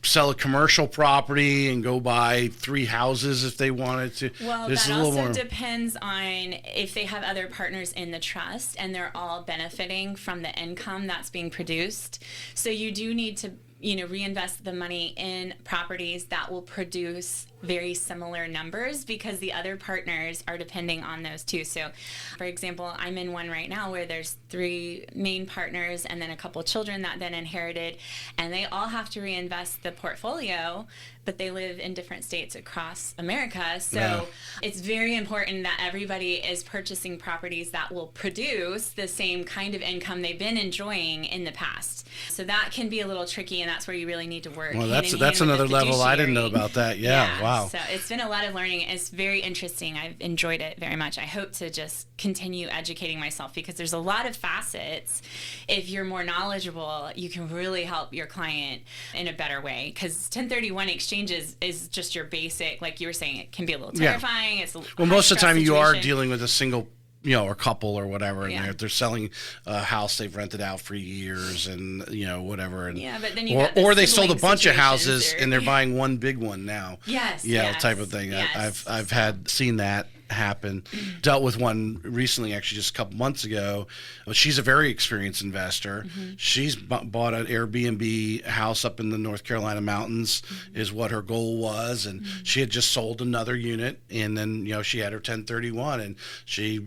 sell a commercial property and go buy 3 houses if they wanted to. Well, that also depends on if they have other partners in the trust and they're all benefiting from the income that's being produced. So you do need to, reinvest the money in properties that will produce very similar numbers because the other partners are depending on those too. So, for example, I'm in one right now where there's 3 main partners and then a couple children that then inherited, and they all have to reinvest the portfolio, but they live in different states across America. So it's very important that everybody is purchasing properties that will produce the same kind of income they've been enjoying in the past. So that can be a little tricky, and that's where you really need to work. Well, that's another level. I didn't know about that. Yeah. Wow. So it's been a lot of learning. It's very interesting. I've enjoyed it very much. I hope to just continue educating myself because there's a lot of facets. If you're more knowledgeable, you can really help your client in a better way, because 1031 exchanges is just your basic, like you were saying, it can be a little terrifying. It's most of the time you are dealing with a single or couple or whatever, and they're selling a house they've rented out for years and whatever, and but then or they sold a bunch of houses and they're buying one big one now. Type of thing. Yes. I've seen that happen. Dealt with one recently, actually just a couple months ago. She's a very experienced investor. She's bought an Airbnb house up in the North Carolina mountains is what her goal was, and she had just sold another unit, and then she had her 1031 and she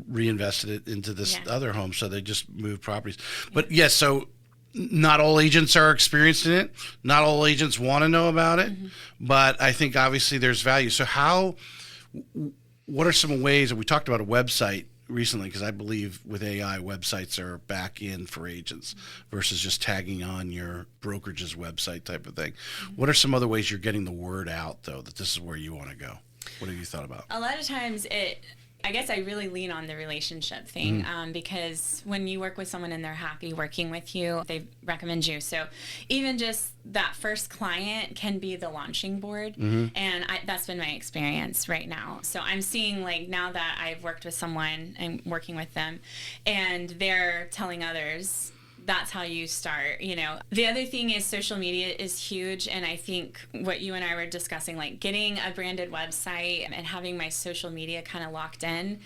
reinvested it into this other home, so they just moved properties. But yes, so not all agents are experienced in it. Not all agents want to know about it, but I think obviously there's value. So what are some ways, and we talked about a website recently, because I believe with AI, websites are back in for agents versus just tagging on your brokerage's website type of thing. What are some other ways you're getting the word out, though, that this is where you want to go? What have you thought about? A lot of times I guess I really lean on the relationship thing because when you work with someone and they're happy working with you, they recommend you. So even just that first client can be the launching board. And that's been my experience right now. So I'm seeing, like, now that I've worked with someone and working with them and they're telling others, that's how you start. The other thing is social media is huge, and I think what you and I were discussing, like getting a branded website and having my social media kind of locked in,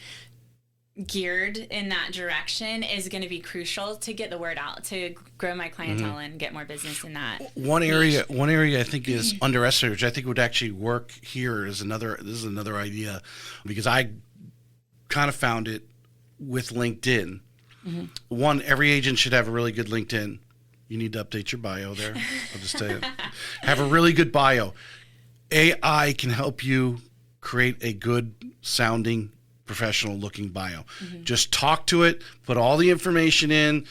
geared in that direction, is going to be crucial to get the word out, to grow my clientele and get more business in that. One area I think is underestimated, which I think would actually work here, is this is another idea, because I kind of found it with LinkedIn. One, every agent should have a really good LinkedIn. You need to update your bio there. I'll just tell you. Have a really good bio. AI can help you create a good sounding professional looking bio. Just talk to it, put all the information in.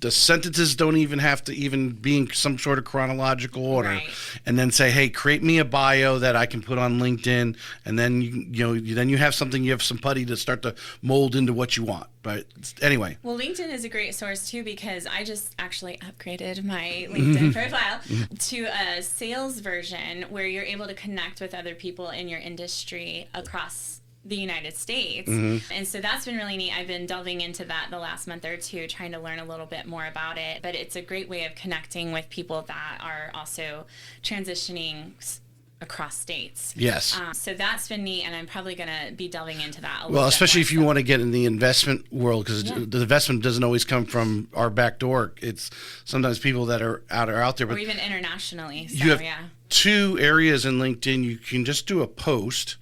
The sentences don't even have to even be in some sort of chronological order. Right. And then say, hey, create me a bio that I can put on LinkedIn. And then you have something, you have some putty to start to mold into what you want. But anyway. Well, LinkedIn is a great source too, because I just actually upgraded my LinkedIn profile to a sales version where you're able to connect with other people in your industry across the United States. And so that's been really neat. I've been delving into that the last month or two, trying to learn a little bit more about it. But it's a great way of connecting with people that are also transitioning across states. Yes. So that's been neat, and I'm probably going to be delving into that a little Well, bit especially more, if you want to get in the investment world, because the investment doesn't always come from our back door. It's sometimes people that are out there. But or even internationally. So, you have two areas in LinkedIn. You can just do a post,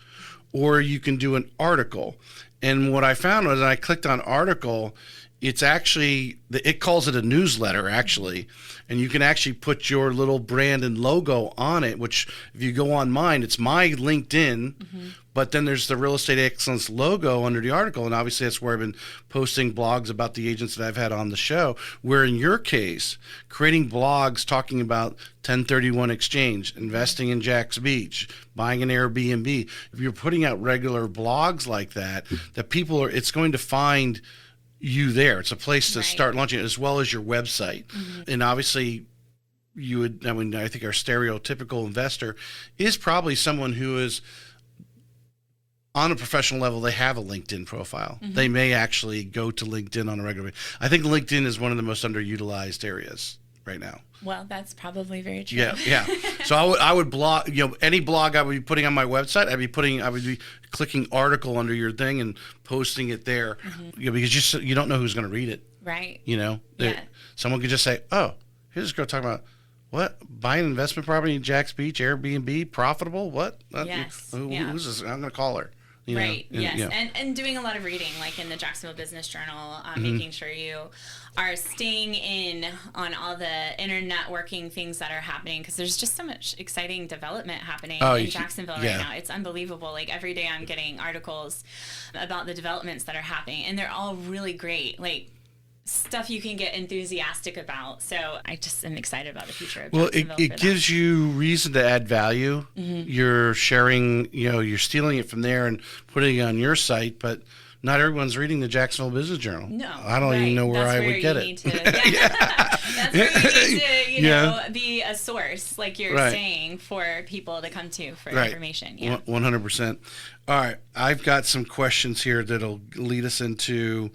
or you can do an article. And what I found was, I clicked on article, it's actually, it calls it a newsletter, actually. And you can actually put your little brand and logo on it, which if you go on mine, it's my LinkedIn, but then there's the Real Estate Excellence logo under the article. And obviously that's where I've been posting blogs about the agents that I've had on the show, where in your case, creating blogs talking about 1031 exchange, investing in Jack's Beach, buying an Airbnb. If you're putting out regular blogs like that, people are, it's going to find you there. It's a place to start launching, as well as your website. And obviously I think our stereotypical investor is probably someone who is on a professional level. They have a LinkedIn profile. They may actually go to LinkedIn on a regular basis. I think LinkedIn is one of the most underutilized areas right now. Well, that's probably very true. Yeah. So I would blog, any blog I would be putting on my website, I would be clicking article under your thing and posting it there, because you don't know who's going to read it. Right. Someone could just say, oh, here's this girl talking about what? Buying an investment property in Jack's Beach, Airbnb, profitable? What? Yes. Who's this? I'm going to call her. Right. Yes. And doing a lot of reading, like in the Jacksonville Business Journal, making sure you are staying in on all the internet working things that are happening, because there's just so much exciting development happening in Jacksonville right now. It's unbelievable. Like every day I'm getting articles about the developments that are happening, and they're all really great. Like stuff you can get enthusiastic about. So I just am excited about the future of Jacksonville. Well, it gives you reason to add value. You're sharing, you're stealing it from there and putting it on your site, but not everyone's reading the Jacksonville Business Journal. No. I don't even know where I would get it. That's where you need to, be a source, like you're saying, for people to come to for information. 100%. All right. I've got some questions here that'll lead us into,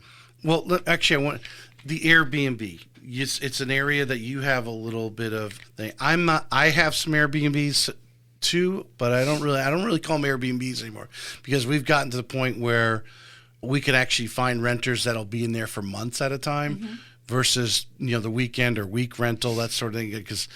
actually, I want the Airbnb. It's an area that you have a little bit of thing. I have some Airbnbs too, but I don't really call them Airbnbs anymore, because we've gotten to the point where we can actually find renters that'll be in there for months at a time versus, the weekend or week rental, that sort of thing. Because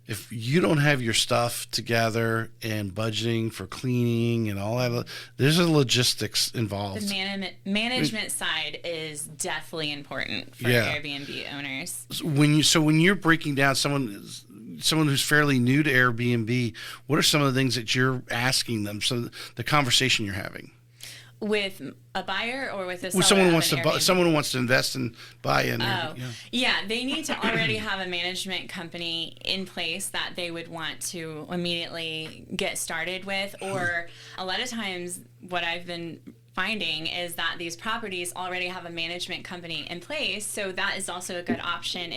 if you don't have your stuff together and budgeting for cleaning and all that, there's a logistics involved. The management side is definitely important for Airbnb owners. When you're breaking down someone who's fairly new to Airbnb, what are some of the things that you're asking them? So the conversation you're having with a buyer or with a seller? With someone who wants to invest and buy in. They need to already have a management company in place that they would want to immediately get started with. Or a lot of times what I've been finding is that these properties already have a management company in place, so that is also a good option.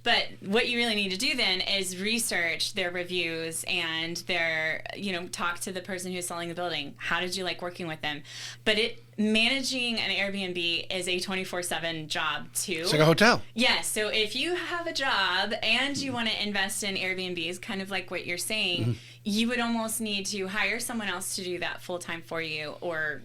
But what you really need to do then is research their reviews and their, talk to the person who's selling the building. How did you like working with them? But managing an Airbnb is a 24/7 job too. It's like a hotel. Yes. So if you have a job and you want to invest in Airbnbs, kind of like what you're saying, you would almost need to hire someone else to do that full time for you, or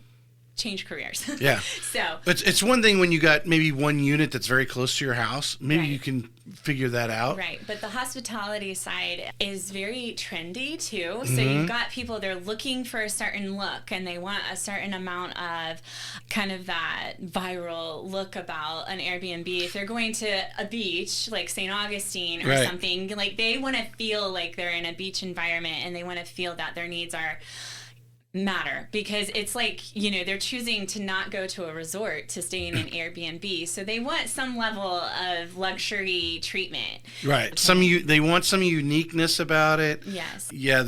change careers. Yeah. So it's one thing when you got maybe one unit that's very close to your house. Maybe you can figure that out. Right. But the hospitality side is very trendy too. So you've got people, they're looking for a certain look, and they want a certain amount of kind of that viral look about an Airbnb. If they're going to a beach like St. Augustine or something, like they want to feel like they're in a beach environment, and they want to feel that their needs are matter, because it's like, they're choosing to not go to a resort to stay in an Airbnb. So they want some level of luxury treatment. Right. They want some uniqueness about it. Yes. Yeah.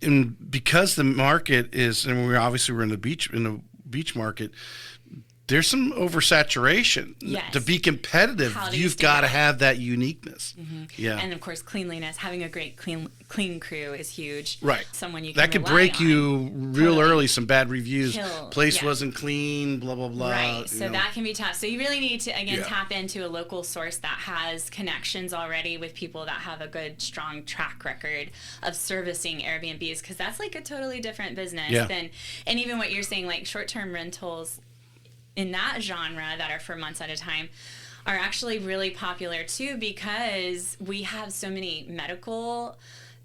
And because the market is, and we're in the beach market, there's some oversaturation. Yes. To be competitive, you've got to have that uniqueness. Mm-hmm. Yeah. And of course, cleanliness, having a great clean crew is huge. Right. Someone you can that could rely break on. you real early. Some bad reviews. Place yeah. wasn't clean. Blah blah blah. Right. So that can be tough. So you really need to tap into a local source that has connections already with people that have a good, strong track record of servicing Airbnbs, because that's like a totally different business than, and even what you're saying, like short-term rentals in that genre that are for months at a time are actually really popular too, because we have so many medical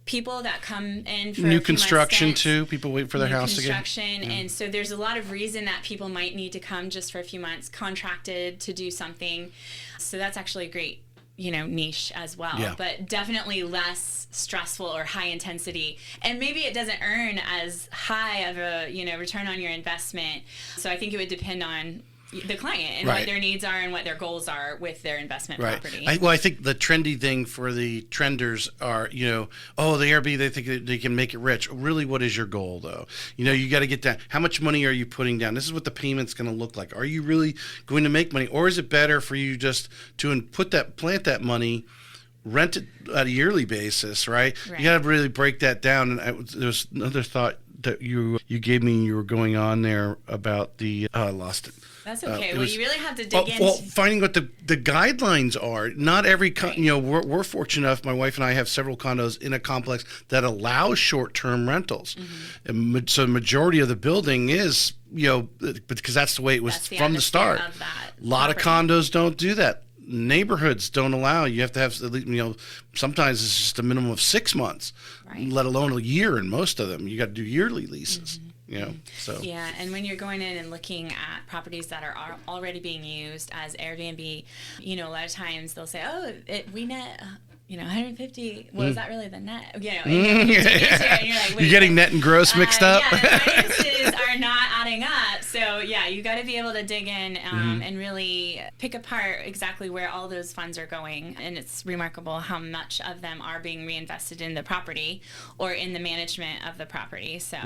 people that come in for new construction too. People wait for their house again. And so there's a lot of reason that people might need to come just for a few months, contracted to do something. So that's actually a great niche as well, but definitely less stressful or high intensity, and maybe it doesn't earn as high of a return on your investment. So I think it would depend on the client and what their needs are and what their goals are with their investment property. I think the trendy thing for the trenders are, the Airbnb, they think they can make it rich. Really, what is your goal though? You got to get down. How much money are you putting down? This is what the payment's going to look like. Are you really going to make money, or is it better for you just to plant that money, rent it at a yearly basis, right? You got to really break that down. And there's another thought that you gave me. You were going on there about the I lost it. That's okay. You really have to dig into. Well, finding what the guidelines are. Not every we're fortunate enough. My wife and I have several condos in a complex that allows short-term rentals. Mm-hmm. And so the majority of the building is because that's the way it was from the start. A lot of condos don't do that. Neighborhoods don't allow. You have to have sometimes it's just a minimum of 6 months, let alone a year in most of them. You got to do yearly leases. Mm-hmm. So and when you're going in and looking at properties that are already being used as Airbnb, a lot of times they'll say, we net 150. Well, is that really the net? And you're like, you're getting net and gross mixed up. The finances are not adding up. So you got to be able to dig in and really pick apart exactly where all those funds are going. And it's remarkable how much of them are being reinvested in the property or in the management of the property. So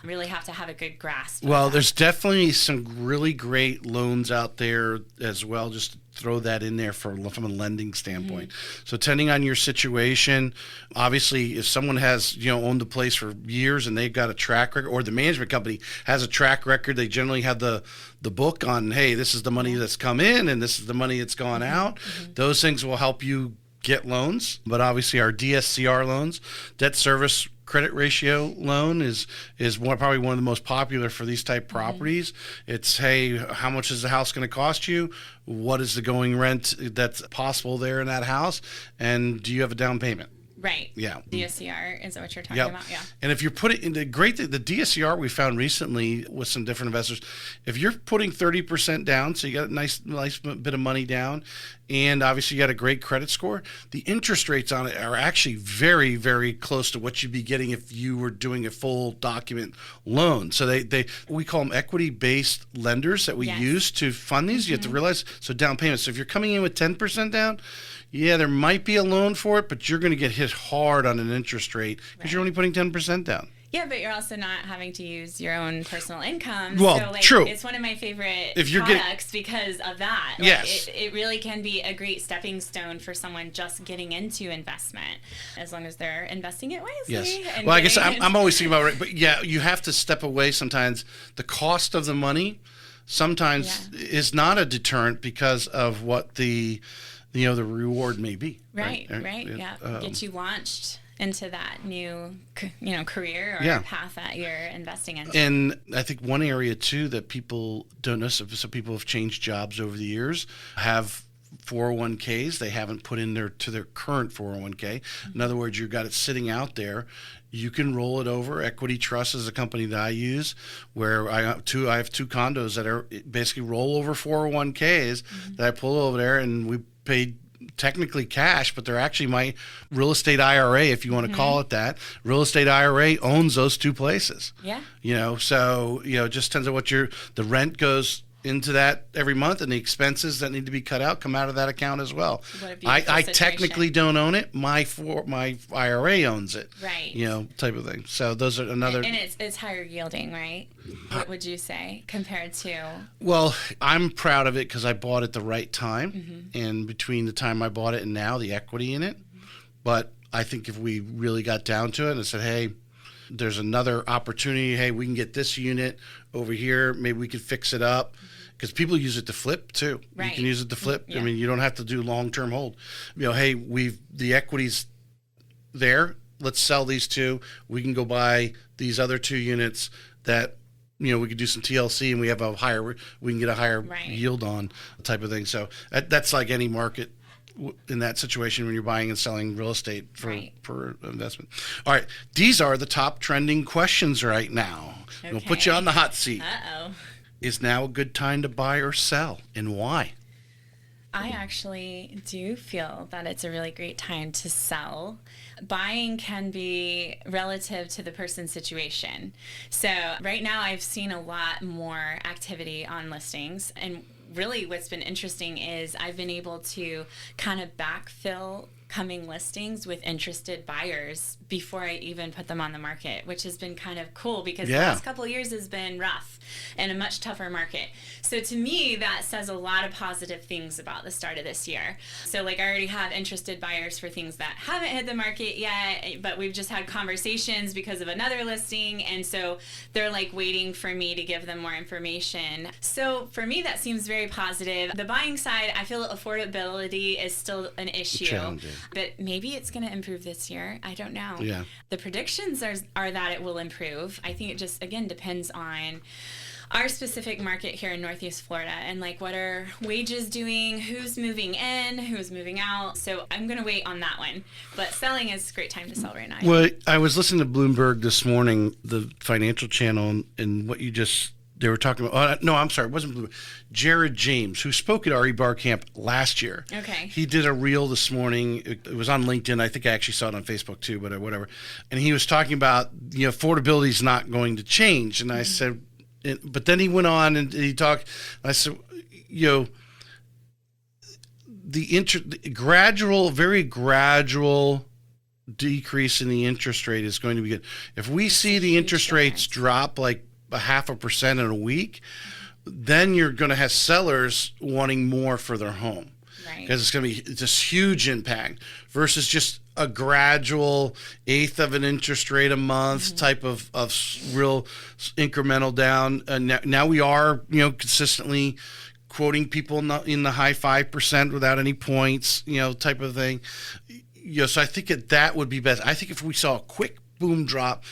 really have to have a good grasp. Well, there's definitely some really great loans out there as well. Just throw that in there from a lending standpoint. Mm-hmm. So depending on your situation, obviously if someone has owned the place for years and they've got a track record, or the management company has a track record, they generally have the book on, hey, this is the money that's come in and this is the money that's gone out. Mm-hmm. Those things will help you get loans. But obviously our DSCR loans, debt service credit ratio loan, is probably one of the most popular for these type properties. Mm-hmm. It's, hey, how much is the house going to cost you? What is the going rent that's possible there in that house? And do you have a down payment? Right. Yeah. DSCR is what you're talking about. Yeah. And if you're putting the DSCR we found recently with some different investors, if you're putting 30% down, so you got a nice bit of money down, and obviously you got a great credit score, the interest rates on it are actually very, very close to what you'd be getting if you were doing a full document loan. So we call them equity-based lenders that we use to fund these. Mm-hmm. You have to realize, so down payments. So if you're coming in with 10% down, there might be a loan for it, but you're going to get hit hard on an interest rate because you're only putting 10% down. Yeah, but you're also not having to use your own personal income. Well, so, true. It's one of my favorite products because of that. Yes. It really can be a great stepping stone for someone just getting into investment, as long as they're investing it wisely. Yes. Well, I guess I'm always thinking about it, but you have to step away sometimes. The cost of the money sometimes is not a deterrent because of what the reward may be. Right. Get you launched into that new, career or path that you're investing in. And I think one area too that people don't know, so people have changed jobs over the years, have 401ks they haven't put in to their current 401k. Mm-hmm. In other words, you've got it sitting out there. You can roll it over. Equity Trust is a company that I use, where I have two condos that are basically roll over 401ks that I pull over there, and we paid technically cash, but they're actually my real estate IRA, if you want to call it that. Real estate IRA owns those two places. Yeah. So, it just depends on what the rent goes into that every month, and the expenses that need to be cut out come out of that account as well. I technically don't own it. My IRA owns it. Right. Type of thing. So those are another. And it's higher yielding, right? What would you say compared to? Well, I'm proud of it because I bought it the right time, and between the time I bought it and now, the equity in it. But I think if we really got down to it and said, hey, there's another opportunity. Hey, we can get this unit over here. Maybe we could fix it up. Because people use it to flip too. Right. You can use it to flip. Yeah. I mean, you don't have to do long-term hold. Hey, the equity's there. Let's sell these two. We can go buy these other 2 units that, we could do some TLC and we can get a higher yield on type of thing. So that's like any market in that situation when you're buying and selling real estate for investment. All right. These are the top trending questions right now. Okay. We'll put you on the hot seat. Uh-oh. Is now a good time to buy or sell, and why? I actually do feel that it's a really great time to sell. Buying can be relative to the person's situation. So right now I've seen a lot more activity on listings, and really what's been interesting is I've been able to kind of backfill coming listings with interested buyers before I even put them on the market, which has been kind of cool because the last couple of years has been rough and a much tougher market. So to me, that says a lot of positive things about the start of this year. So like I already have interested buyers for things that haven't hit the market yet, but we've just had conversations because of another listing. And so they're like waiting for me to give them more information. So for me, that seems very positive. The buying side, I feel affordability is still an issue. Challenging. But maybe it's going to improve this year. I don't know. Yeah. The predictions are that it will improve. I think it just, again, depends on our specific market here in Northeast Florida and like what are wages doing, who's moving in, who's moving out. So I'm going to wait on that one. But selling is a great time to sell right now. Well, I was listening to Bloomberg this morning, the financial channel, and what they were talking about. No, I'm sorry, it wasn't Bloomberg. Jared James, who spoke at RE Bar Camp last year. Okay. He did a reel this morning. It was on LinkedIn. I think I actually saw it on Facebook too, but whatever. And he was talking about, affordability is not going to change. And I said, but then he went on and he talked. I said, very gradual decrease in the interest rate is going to be good. If we see the interest rates drop like 0.5% in a week, then you're going to have sellers wanting more for their home. Right. Because it's going to be this huge impact versus just a gradual 1/8 of an interest rate a month type of real incremental down. Now we are, consistently quoting people in the high 5% without any points, type of thing. So I think that would be best. I think if we saw a quick boom drop,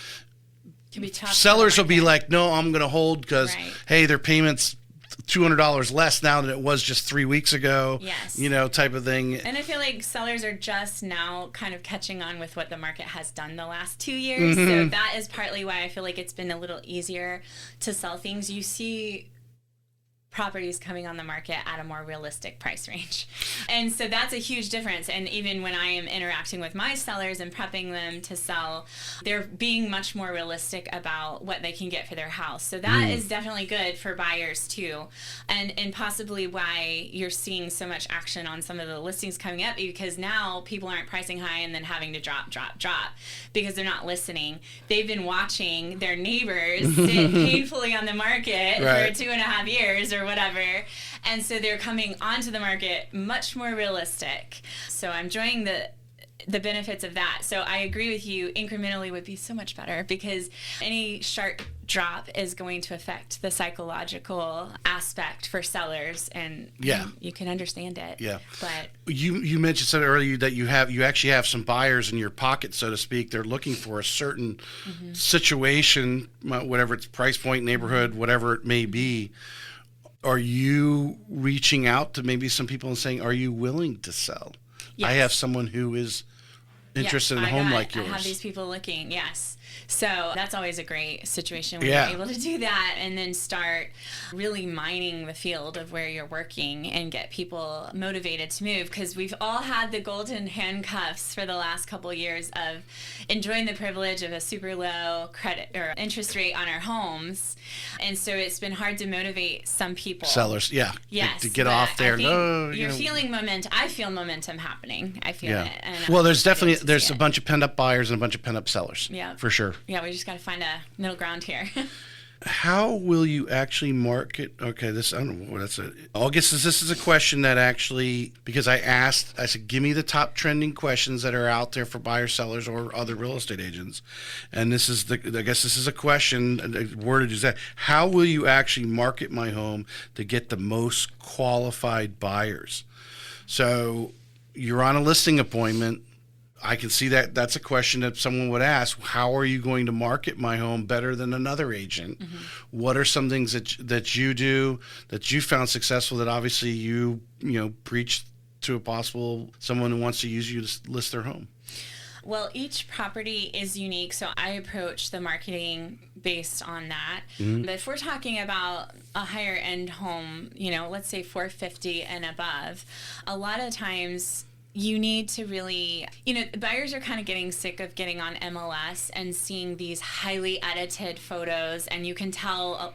can be tough. Sellers will be like, no, I'm going to hold because, hey, their payment's $200 less now than it was just 3 weeks ago. Yes. Type of thing. And I feel like sellers are just now kind of catching on with what the market has done the last 2 years. So that is partly why I feel like it's been a little easier to sell things. You see properties coming on the market at a more realistic price range. And so that's a huge difference. And even when I am interacting with my sellers and prepping them to sell, they're being much more realistic about what they can get for their house. So that is definitely good for buyers too. And possibly why you're seeing so much action on some of the listings coming up, because now people aren't pricing high and then having to drop because they're not listening. They've been watching their neighbors sit painfully on the market for 2.5 years or whatever, and so they're coming onto the market much more realistic. So I'm enjoying the benefits of that. So I agree with you, incrementally would be so much better because any sharp drop is going to affect the psychological aspect for sellers, and you can understand it. Yeah. But you mentioned something earlier that you actually have some buyers in your pocket, so to speak. They're looking for a certain situation, whatever its price point, neighborhood, whatever it may be. Are you reaching out to maybe some people and saying, are you willing to sell? Yes. I have someone who is interested in a home like yours. I have these people looking, yes. So that's always a great situation when Yeah. you're able to do that and then start really mining the field of where you're working and get people motivated to move, because we've all had the golden handcuffs for the last couple of years of enjoying the privilege of a super low credit or interest rate on our homes. And so it's been hard to motivate some people. Sellers, yeah. Yes. To get but off there. I think No, you're feeling momentum. I feel momentum happening. I feel yeah. it. And Well, there's I'm definitely, excited to there's see a it. bunch of pent-up buyers and a bunch of pent-up sellers. Yeah. For sure. Yeah, we just got to find a middle ground here. How will you actually market? Okay, this, I don't know, that's a, I guess this is a question that actually, because I said, give me the top trending questions that are out there for buyers, sellers, or other real estate agents. And this is I guess this is a question, worded is that, how will you actually market my home to get the most qualified buyers? So you're on a listing appointment. I can see that that's a question that someone would ask. How are you going to market my home better than another agent? Mm-hmm. What are some things that you do that you found successful that obviously you preach to a possible someone who wants to use you to list their home? Well, each property is unique, so I approach the marketing based on that. Mm-hmm. But if we're talking about a higher end home, let's say 450 and above, a lot of times you need to really, buyers are kind of getting sick of getting on MLS and seeing these highly edited photos, and you can tell,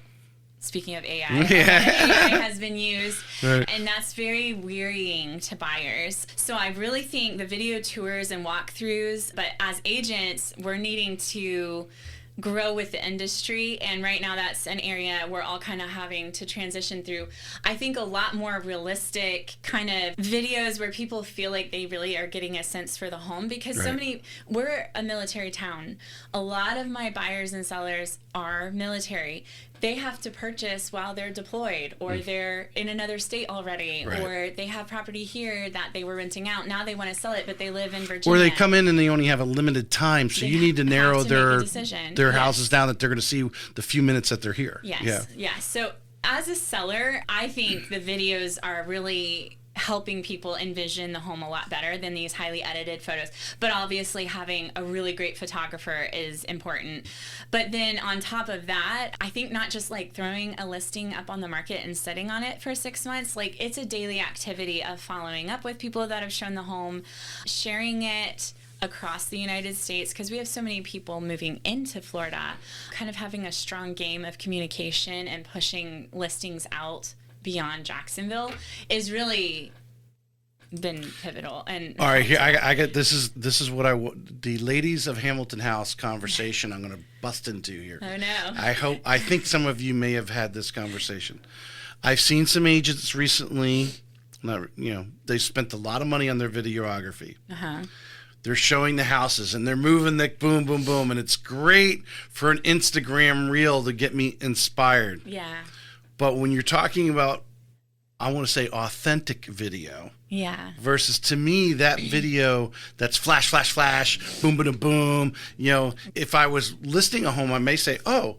speaking of AI, AI has been used, right. And that's very wearying to buyers. So I really think the video tours and walkthroughs, but as agents, we're needing to grow with the industry, and right now that's an area we're all kind of having to transition through. I think a lot more realistic kind of videos where people feel like they really are getting a sense for the home, because right. We're a military town. A lot of my buyers and sellers are military. They have to purchase while they're deployed, or they're in another state already, right. Or they have property here that they were renting out. Now they want to sell it, but they live in Virginia. Or they come in and they only have a limited time, so you need to narrow their houses down that they're going to see the few minutes that they're here. Yes, yeah. So as a seller, I think the videos are really helping people envision the home a lot better than these highly edited photos. But obviously having a really great photographer is important. But then on top of that, I think not just like throwing a listing up on the market and sitting on it for 6 months, like it's a daily activity of following up with people that have shown the home, sharing it across the United States, because we have so many people moving into Florida, kind of having a strong game of communication and pushing listings out beyond Jacksonville is really been pivotal. And all right, here I got this is what the ladies of Hamilton House conversation I'm going to bust into here. Oh no! I think some of you may have had this conversation. I've seen some agents recently. They spent a lot of money on their videography. They're showing the houses and they're moving the boom, boom, boom, and it's great for an Instagram reel to get me inspired. Yeah. But when you're talking about, I want to say authentic video. Yeah. Versus to me, that video that's flash, flash, flash, boom, boom, boom. If I was listing a home, I may say, oh,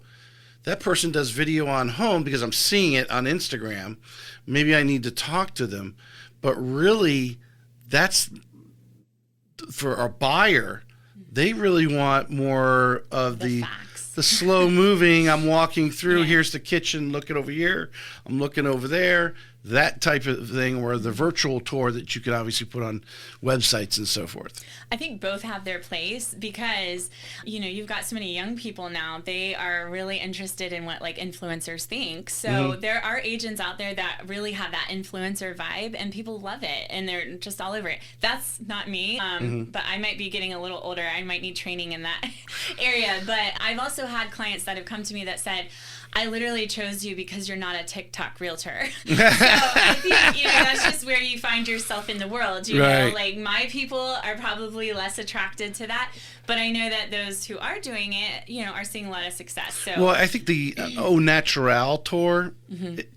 that person does video on home because I'm seeing it on Instagram. Maybe I need to talk to them. But really, that's for a buyer. They really want more of the slow moving. I'm walking through. Yeah. Here's the kitchen. Looking over here. I'm looking over there. That type of thing, or the virtual tour that you can obviously put on websites and so forth. I think both have their place because, you've got so many young people now. They are really interested in what like influencers think. So there are agents out there that really have that influencer vibe, and people love it, and they're just all over it. That's not me, but I might be getting a little older. I might need training in that area. But I've also had clients that have come to me that said, I literally chose you because you're not a TikTok realtor. So I think, that's just where you find yourself in the world. You know, like my people are probably less attracted to that, but I know that those who are doing it, are seeing a lot of success. So, well, I think the Au Natural tour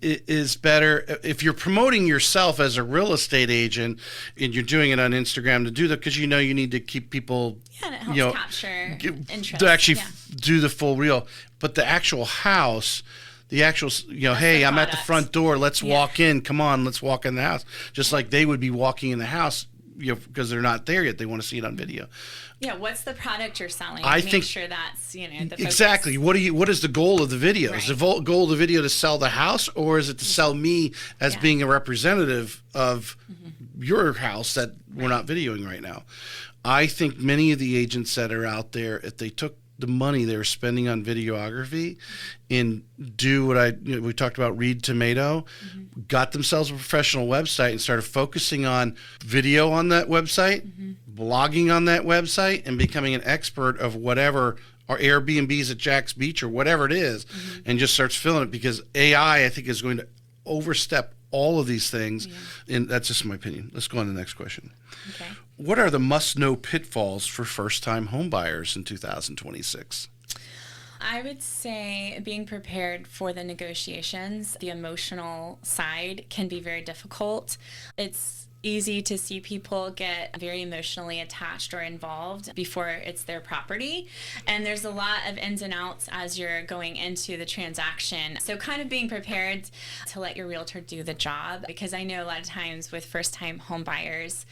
is better if you're promoting yourself as a real estate agent and you're doing it on Instagram to do that, because you need to keep people, and it helps capture interest to actually do the full reel. But the actual house, hey, I'm at the front door. Let's walk in. Come on, let's walk in the house. Just like they would be walking in the house, because they're not there yet. They want to see it on video. Yeah, what's the product you're selling? I Make think sure that's, the focus. Exactly. What is the goal of the video? Right. Is the goal of the video to sell the house, or is it to sell me as being a representative of your house that we're not videoing right now? I think many of the agents that are out there, if they took the money they were spending on videography and do what we talked about, Read Tomato, got themselves a professional website and started focusing on video on that website, blogging on that website, and becoming an expert of whatever, or Airbnbs at Jack's Beach or whatever it is, and just starts filling it, because AI, I think, is going to overstep all of these things. And that's just my opinion. Let's go on to the next question. Okay. What are the must-know pitfalls for first-time home buyers in 2026? I would say being prepared for the negotiations. The emotional side can be very difficult. It's easy to see people get very emotionally attached or involved before it's their property. And there's a lot of ins and outs as you're going into the transaction. So kind of being prepared to let your realtor do the job, because I know a lot of times with first-time home buyers,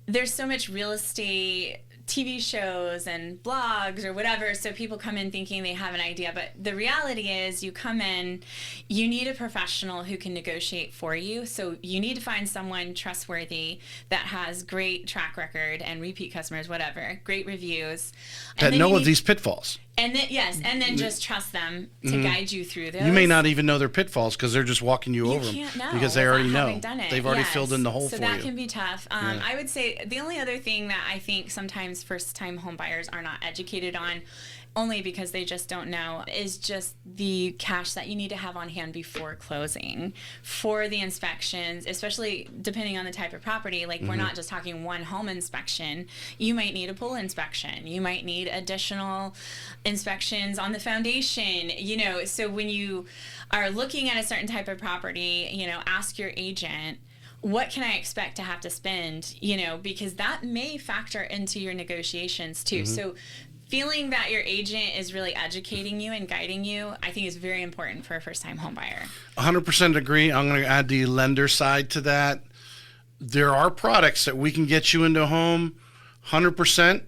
there's so much real estate TV shows and blogs or whatever, so people come in thinking they have an idea, but the reality is you come in, you need a professional who can negotiate for you, so you need to find someone trustworthy that has great track record and repeat customers, whatever, great reviews. That know of these pitfalls. And then just trust them to guide you through those. You may not even know their pitfalls because they're just walking you over them. You can't know because they already know. Done it. They've already filled in the hole for you. So that can be tough. I would say the only other thing that I think sometimes first-time home buyers are not educated on, only because they just don't know, is just the cash that you need to have on hand before closing for the inspections, especially depending on the type of property. Like, we're not just talking one home inspection. You might need a pool inspection. You might need additional inspections on the foundation. So when you are looking at a certain type of property, ask your agent, what can I expect to have to spend, because that may factor into your negotiations too. So feeling that your agent is really educating you and guiding you, I think, is very important for a first-time home buyer. 100% agree. I'm going to add the lender side to that. There are products that we can get you into a home 100%.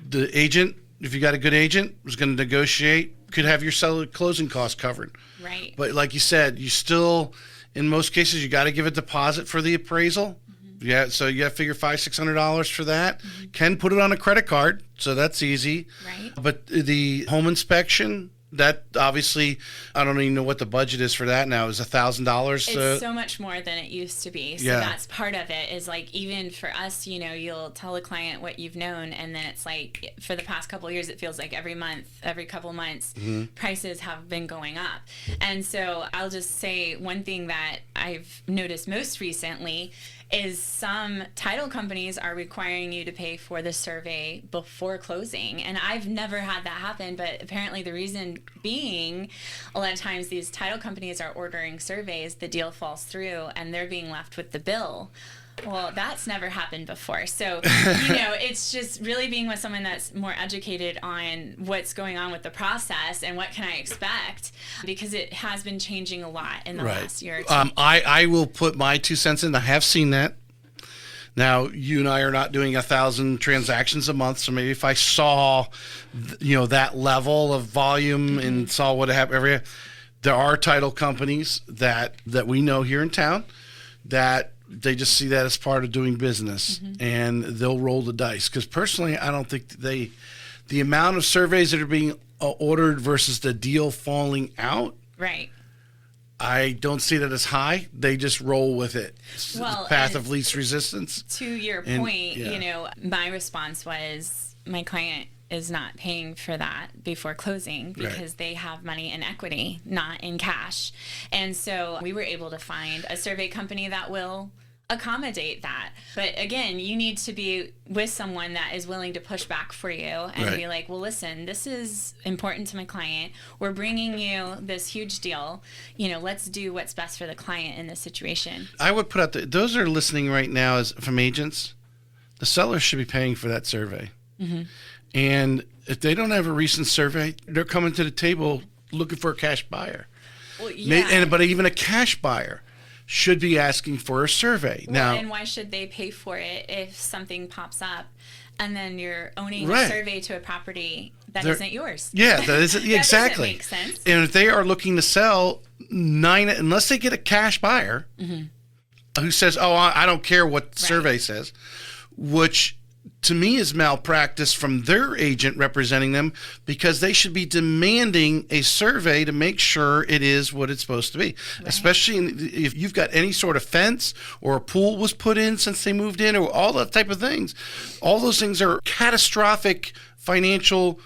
The agent, if you got a good agent, is going to negotiate, could have your seller closing costs covered. Right. But like you said, you still, in most cases, you got to give a deposit for the appraisal. Yeah, so you got to figure $500-$600 for that. Can put it on a credit card, so that's easy. Right. But the home inspection, that obviously, I don't even know what the budget is for that now. Is $1,000? It's so much more than it used to be. So that's part of it. Is like, even for us, you'll tell a client what you've known, and then it's like, for the past couple of years, it feels like every couple months, prices have been going up. And so I'll just say one thing that I've noticed most recently is some title companies are requiring you to pay for the survey before closing. And I've never had that happen, but apparently the reason being, a lot of times these title companies are ordering surveys, the deal falls through, and they're being left with the bill. Well, that's never happened before. So, it's just really being with someone that's more educated on what's going on with the process and what can I expect, because it has been changing a lot in the last year or two. I will put my 2 cents in. I have seen that. Now, you and I are not doing 1,000 transactions a month, so maybe if I saw, that level of volume and saw what happened there are title companies that we know here in town that they just see that as part of doing business, and they'll roll the dice. Because personally, I don't think the amount of surveys that are being ordered versus the deal falling out, right, I don't see that as high. They just roll with it. Well, path of least resistance. To your point, my response was, my client is not paying for that before closing because they have money in equity, not in cash. And so we were able to find a survey company that will accommodate that. But again, you need to be with someone that is willing to push back for you and be like, well, listen, this is important to my client. We're bringing you this huge deal. Let's do what's best for the client in this situation. I would put out those are listening right now as from agents. The sellers should be paying for that survey. And if they don't have a recent survey, they're coming to the table looking for a cash buyer. Well, But even a cash buyer should be asking for a survey. Well, and why should they pay for it if something pops up and then you're owning a survey to a property that isn't yours? Yeah, that isn't that exactly. Doesn't make sense. And if they are looking to sell, unless they get a cash buyer who says, "Oh, I don't care what the survey says," which to me is malpractice from their agent representing them, because they should be demanding a survey to make sure it is what it's supposed to be. Right. Especially if you've got any sort of fence or a pool was put in since they moved in, or all that type of things. All those things are catastrophic financial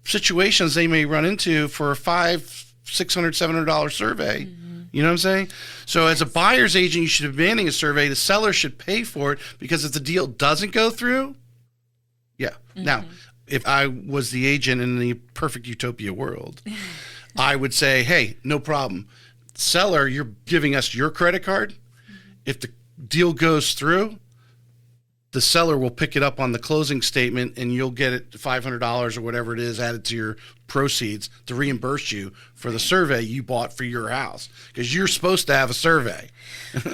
situations they may run into for a $500, $600, $700 survey. You know what I'm saying? So as a buyer's agent, you should be demanding a survey. The seller should pay for it, because if the deal doesn't go through, Now, if I was the agent in the perfect utopia world, I would say, hey, no problem. Seller, you're giving us your credit card. If the deal goes through, the seller will pick it up on the closing statement, and you'll get it $500 or whatever it is added to your proceeds to reimburse you for the survey you bought for your house, because you're supposed to have a survey.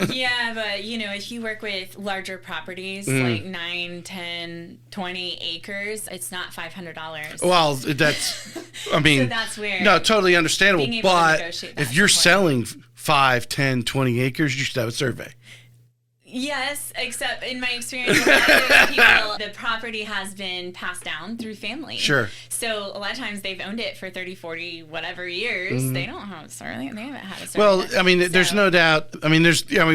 Yeah, but if you work with larger properties like 9, 10, 20 acres, it's not $500. Well, that's, I mean, so that's where no, totally understandable. But if you're selling 5, 10, 20 acres, you should have a survey. Yes, except in my experience with a lot of those people, the property has been passed down through family. Sure. So a lot of times they've owned it for 30, 40, whatever years. They don't have a survey. They haven't had a survey. Well, I mean, there's no doubt. I mean,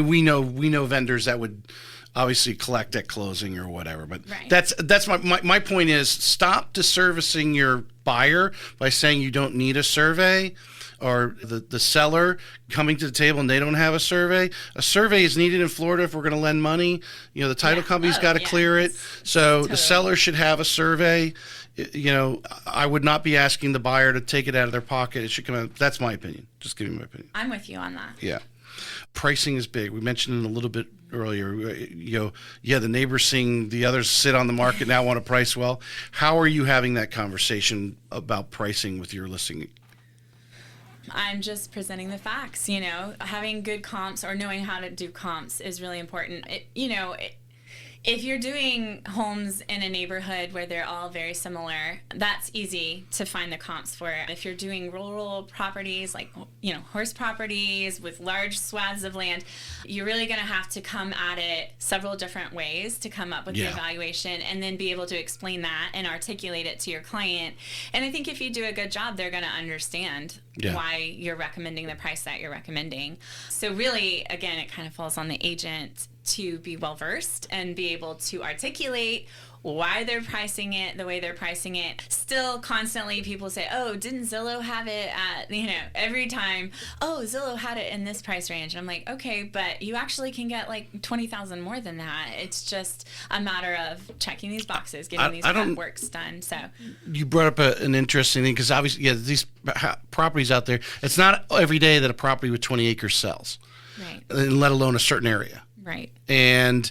we know vendors that would obviously collect at closing or whatever. But that's my point is, stop disservicing your buyer by saying you don't need a survey, or the seller coming to the table and they don't have a survey. A survey is needed in Florida if we're going to lend money. The title company's got to clear it. So the seller should have a survey. I would not be asking the buyer to take it out of their pocket. It should come out. That's my opinion. Just giving my opinion. I'm with you on that. Yeah. Pricing is big. We mentioned it a little bit earlier. The neighbors seeing the others sit on the market now want to price well. How are you having that conversation about pricing with your listing? I'm just presenting the facts. Having good comps or knowing how to do comps is really important. If you're doing homes in a neighborhood where they're all very similar, that's easy to find the comps for. If you're doing rural properties, like, horse properties with large swaths of land, you're really going to have to come at it several different ways to come up with the evaluation, and then be able to explain that and articulate it to your client. And I think if you do a good job, they're going to understand why you're recommending the price that you're recommending. So really, again, it kind of falls on the agent to be well-versed and be able to articulate why they're pricing it the way they're pricing it. Still, constantly people say, oh, didn't Zillow have it at, every time, oh, Zillow had it in this price range. And I'm like, okay, but you actually can get like $20,000 more than that. It's just a matter of checking these boxes, getting these prep works done. So you brought up an interesting thing, because obviously, these properties out there, it's not every day that a property with 20 acres sells, right? Let alone a certain area. Right. And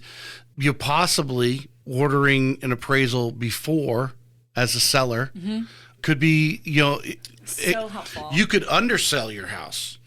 you possibly ordering an appraisal before as a seller could be, so helpful. You could undersell your house.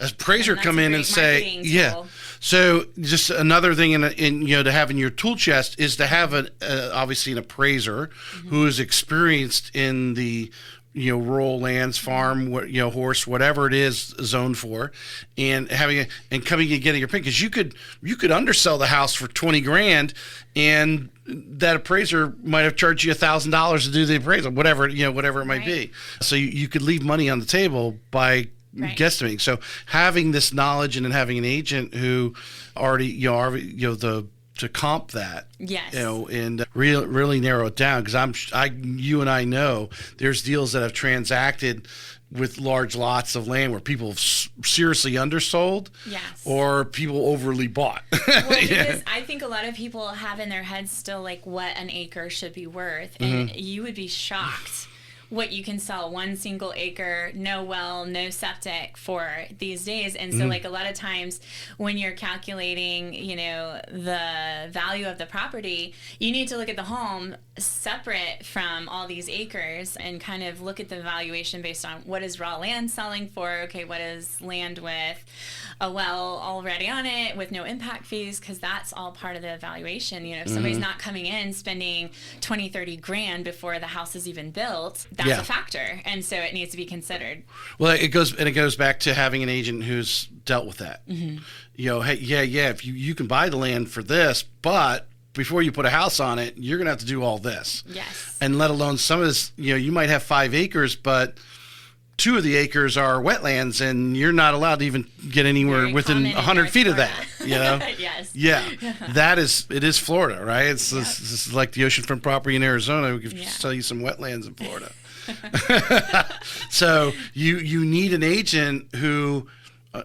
An appraiser come in and say, tool. So just another thing to have in your tool chest is to have obviously an appraiser who is experienced in the rural lands, farm, horse, whatever it is zoned for, and coming and getting your pick, because you could undersell the house for $20,000, and that appraiser might have charged you $1,000 to do the appraisal, whatever it might be. So you could leave money on the table by guesstimating. So having this knowledge and then having an agent who already to comp that, and really narrow it down, because you and I know there's deals that have transacted with large lots of land where people have seriously undersold, or people overly bought. Well, because I think a lot of people have in their heads still like what an acre should be worth, and you would be shocked what you can sell 1 single acre, no well, no septic for these days. And so like a lot of times when you're calculating, you know, the value of the property, you need to look at the home separate from all these acres and kind of look at the valuation based on what is raw land selling for. Okay, what is land with a well already on it with no impact fees, because that's all part of the evaluation. You know, if somebody's not coming in spending 20, 30 grand before the house is even built, that's a factor. And so it needs to be considered. Well, it goes back to having an agent who's dealt with that. You know, hey, if you can buy the land for this, but before you put a house on it, you're going to have to do all this. Yes. And let alone some of this, you know, you might have 5 acres, but 2 of the acres are wetlands, and you're not allowed to even get anywhere within 100 feet of that. You know? Yes. Yeah. It is Florida, right? This is like the oceanfront property in Arizona. We could sell you some wetlands in Florida. So you need an agent who,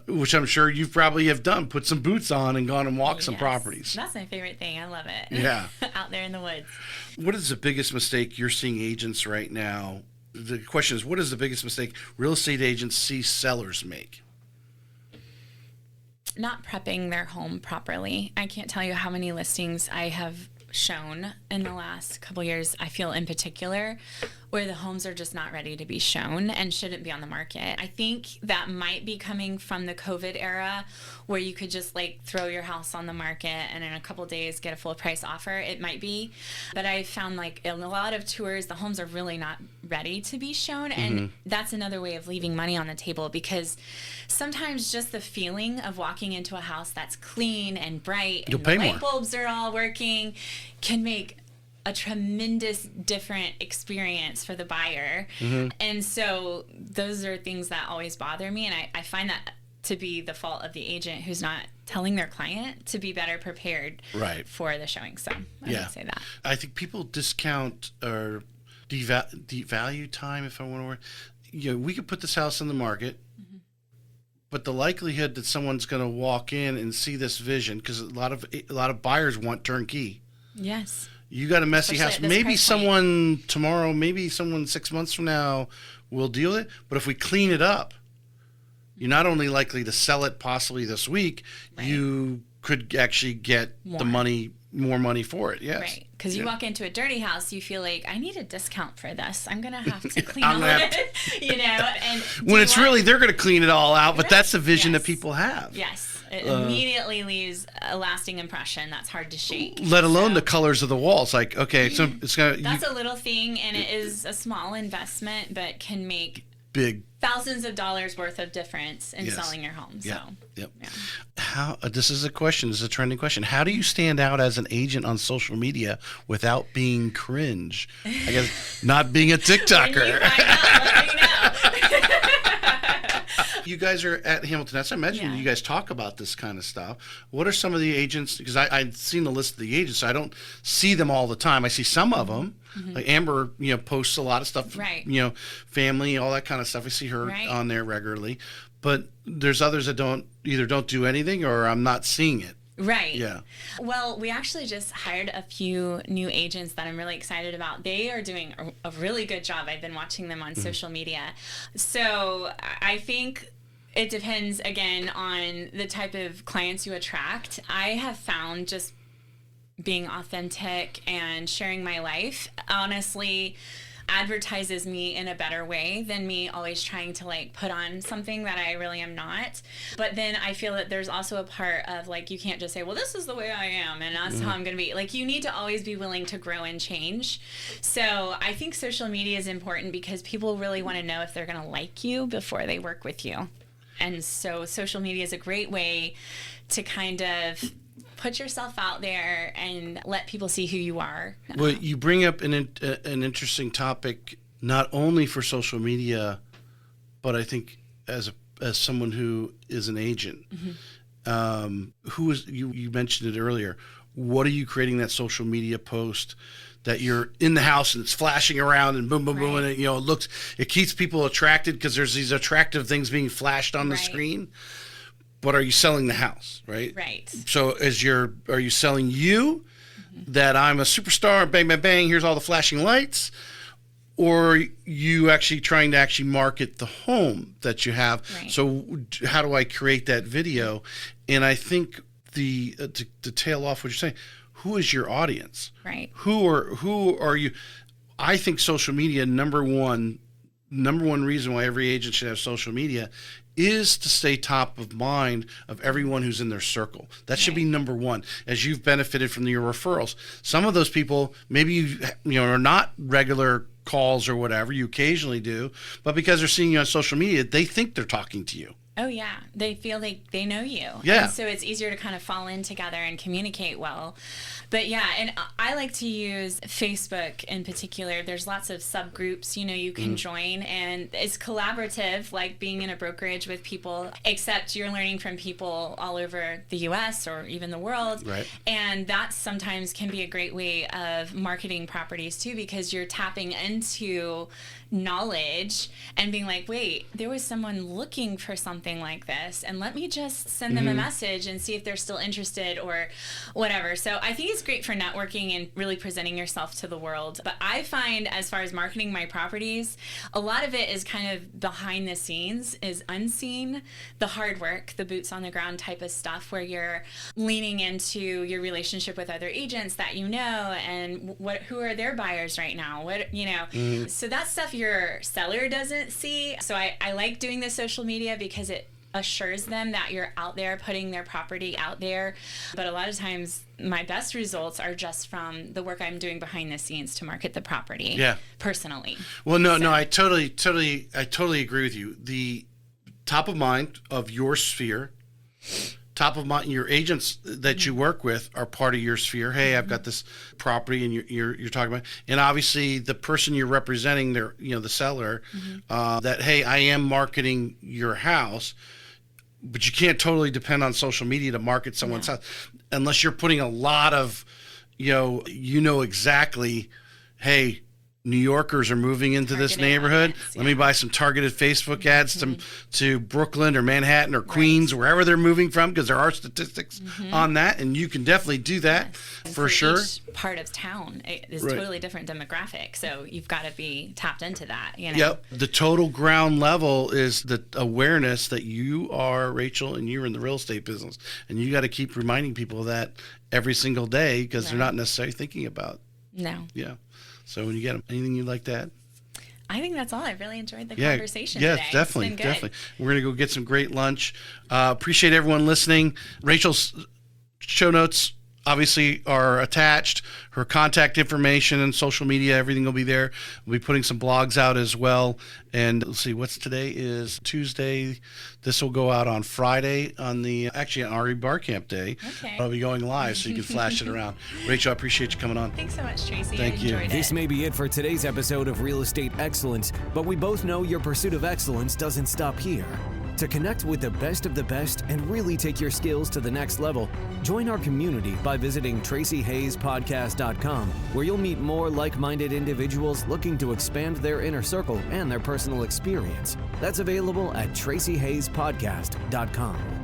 which I'm sure you probably have done, put some boots on and gone and walked some properties. That's my favorite thing. I love it. Yeah. Out there in the woods. What is the biggest mistake you're seeing agents right now? The question is, what is the biggest mistake real estate agents see sellers make? Not prepping their home properly. I can't tell you how many listings I have shown in the last couple years, I feel in particular, where the homes are just not ready to be shown and shouldn't be on the market. I think that might be coming from the COVID era, where you could just like throw your house on the market and in a couple days get a full price offer. It might be, but I found like in a lot of tours, the homes are really not ready to be shown. And that's another way of leaving money on the table, because sometimes just the feeling of walking into a house that's clean and bright and the light bulbs are all working can make a tremendous different experience for the buyer. And so those are things that always bother me. And I find that to be the fault of the agent who's not telling their client to be better prepared for the showing. So I would say that. I think people discount or devalue time, if I want to word. You know, we could put this house on the market, but the likelihood that someone's going to walk in and see this vision, because a lot of buyers want turnkey. Yes. You got a messy house. Maybe someone tomorrow, maybe someone 6 months from now will deal with it. But if we clean it up, you're not only likely to sell it possibly this week, you could actually get more money for it. Yes. Right. Because you walk into a dirty house, you feel like, I need a discount for this. I'm going to have to clean all it. You know, and when it's really, they're going to clean it all out, but that's the vision that people have. Yes. It immediately leaves a lasting impression that's hard to shake. Let alone the colors of the walls. Like, okay, so it's gonna. That's a little thing, and it is a small investment, but can make big thousands of dollars worth of difference in selling your home. So, How? This is a question. This is a trending question. How do you stand out as an agent on social media without being cringe? I guess not being a TikToker. When you find out, let me know. You guys are at Hamilton Nest. I imagine you guys talk about this kind of stuff. What are some of the agents? Because I've seen the list of the agents, so I don't see them all the time. I see some of them. Like Amber, posts a lot of stuff. Right. Family, all that kind of stuff. I see her on there regularly. But there's others that don't do anything, or I'm not seeing it. Right. Yeah. Well, we actually just hired a few new agents that I'm really excited about. They are doing a really good job. I've been watching them on social media. So I think it depends, again, on the type of clients you attract. I have found just being authentic and sharing my life, honestly, advertises me in a better way than me always trying to like put on something that I really am not. But then I feel that there's also a part of like, you can't just say, well, this is the way I am and that's how I'm going to be. Like, you need to always be willing to grow and change. So I think social media is important because people really want to know if they're going to like you before they work with you. And so social media is a great way to kind of put yourself out there and let people see who you are. Well, you bring up an interesting topic, not only for social media, but I think as someone who is an agent, who is you mentioned it earlier. What are you creating that social media post that you're in the house and it's flashing around and boom, boom, boom, and it keeps people attracted because there's these attractive things being flashed on the screen. But are you selling the house, right? Right. So are you selling you that I'm a superstar, bang, bang, bang, here's all the flashing lights? or you actually trying to actually market the home that you have. Right. So how do I create that video? And I think to tail off what you're saying, who is your audience? Right. Who are you? I think social media, number one reason why every agent should have social media is to stay top of mind of everyone who's in their circle. That should be number one, as you've benefited from your referrals. Some of those people, maybe you are not regular calls or whatever, you occasionally do, but because they're seeing you on social media, they think they're talking to you. Oh, yeah. They feel they know you. Yeah. And so it's easier to kind of fall in together and communicate well. But yeah, and I like to use Facebook in particular. There's lots of subgroups, you can join, and it's collaborative, like being in a brokerage with people, except you're learning from people all over the U.S. or even the world. Right. And that sometimes can be a great way of marketing properties too, because you're tapping into knowledge and being like, wait, there was someone looking for something like this, and let me just send them a message and see if they're still interested or whatever. So I think it's great for networking and really presenting yourself to the world. But I find, as far as marketing my properties, a lot of it is kind of behind the scenes, is unseen, the hard work, the boots on the ground type of stuff, where you're leaning into your relationship with other agents that and who are their buyers right now, so that stuff your seller doesn't see. So I like doing the social media because it assures them that you're out there putting their property out there. But a lot of times my best results are just from the work I'm doing behind the scenes to market the property personally. Well, no, I totally agree with you. The top of mind of your sphere, top of mind, your agents that you work with are part of your sphere. Hey, I've got this property, and you're talking about, and obviously the person you're representing, the seller, that, hey, I am marketing your house, but you can't totally depend on social media to market someone's house unless you're putting a lot of, exactly, hey, New Yorkers are moving into this neighborhood. Ads, Let me buy some targeted Facebook ads to Brooklyn or Manhattan or Queens, wherever they're moving from, because there are statistics on that, and you can definitely do that for sure. Each part of town is totally different demographic, so you've got to be tapped into that. Yep. The total ground level is the awareness that you are Rachel and you're in the real estate business, and you got to keep reminding people of that every single day, because they're not necessarily thinking about. No. Yeah. So when you get them, anything you'd like to add? I think that's all. I really enjoyed the conversation today. Yeah, definitely. We're going to go get some great lunch. Appreciate everyone listening. Rachel's show notes obviously are attached. Her contact information and social media, everything will be there. We'll be putting some blogs out as well. And let's see, what's today is Tuesday. This will go out on Friday on Ari Bar Camp Day. Okay. I'll be going live so you can flash it around. Rachel, I appreciate you coming on. Thanks so much, Tracy. Thank you. This may be it for today's episode of Real Estate Excellence, but we both know your pursuit of excellence doesn't stop here. To connect with the best of the best and really take your skills to the next level, join our community by visiting TracyHayesPodcast.com, where you'll meet more like-minded individuals looking to expand their inner circle and their personal experience. That's available at TracyHayesPodcast.com.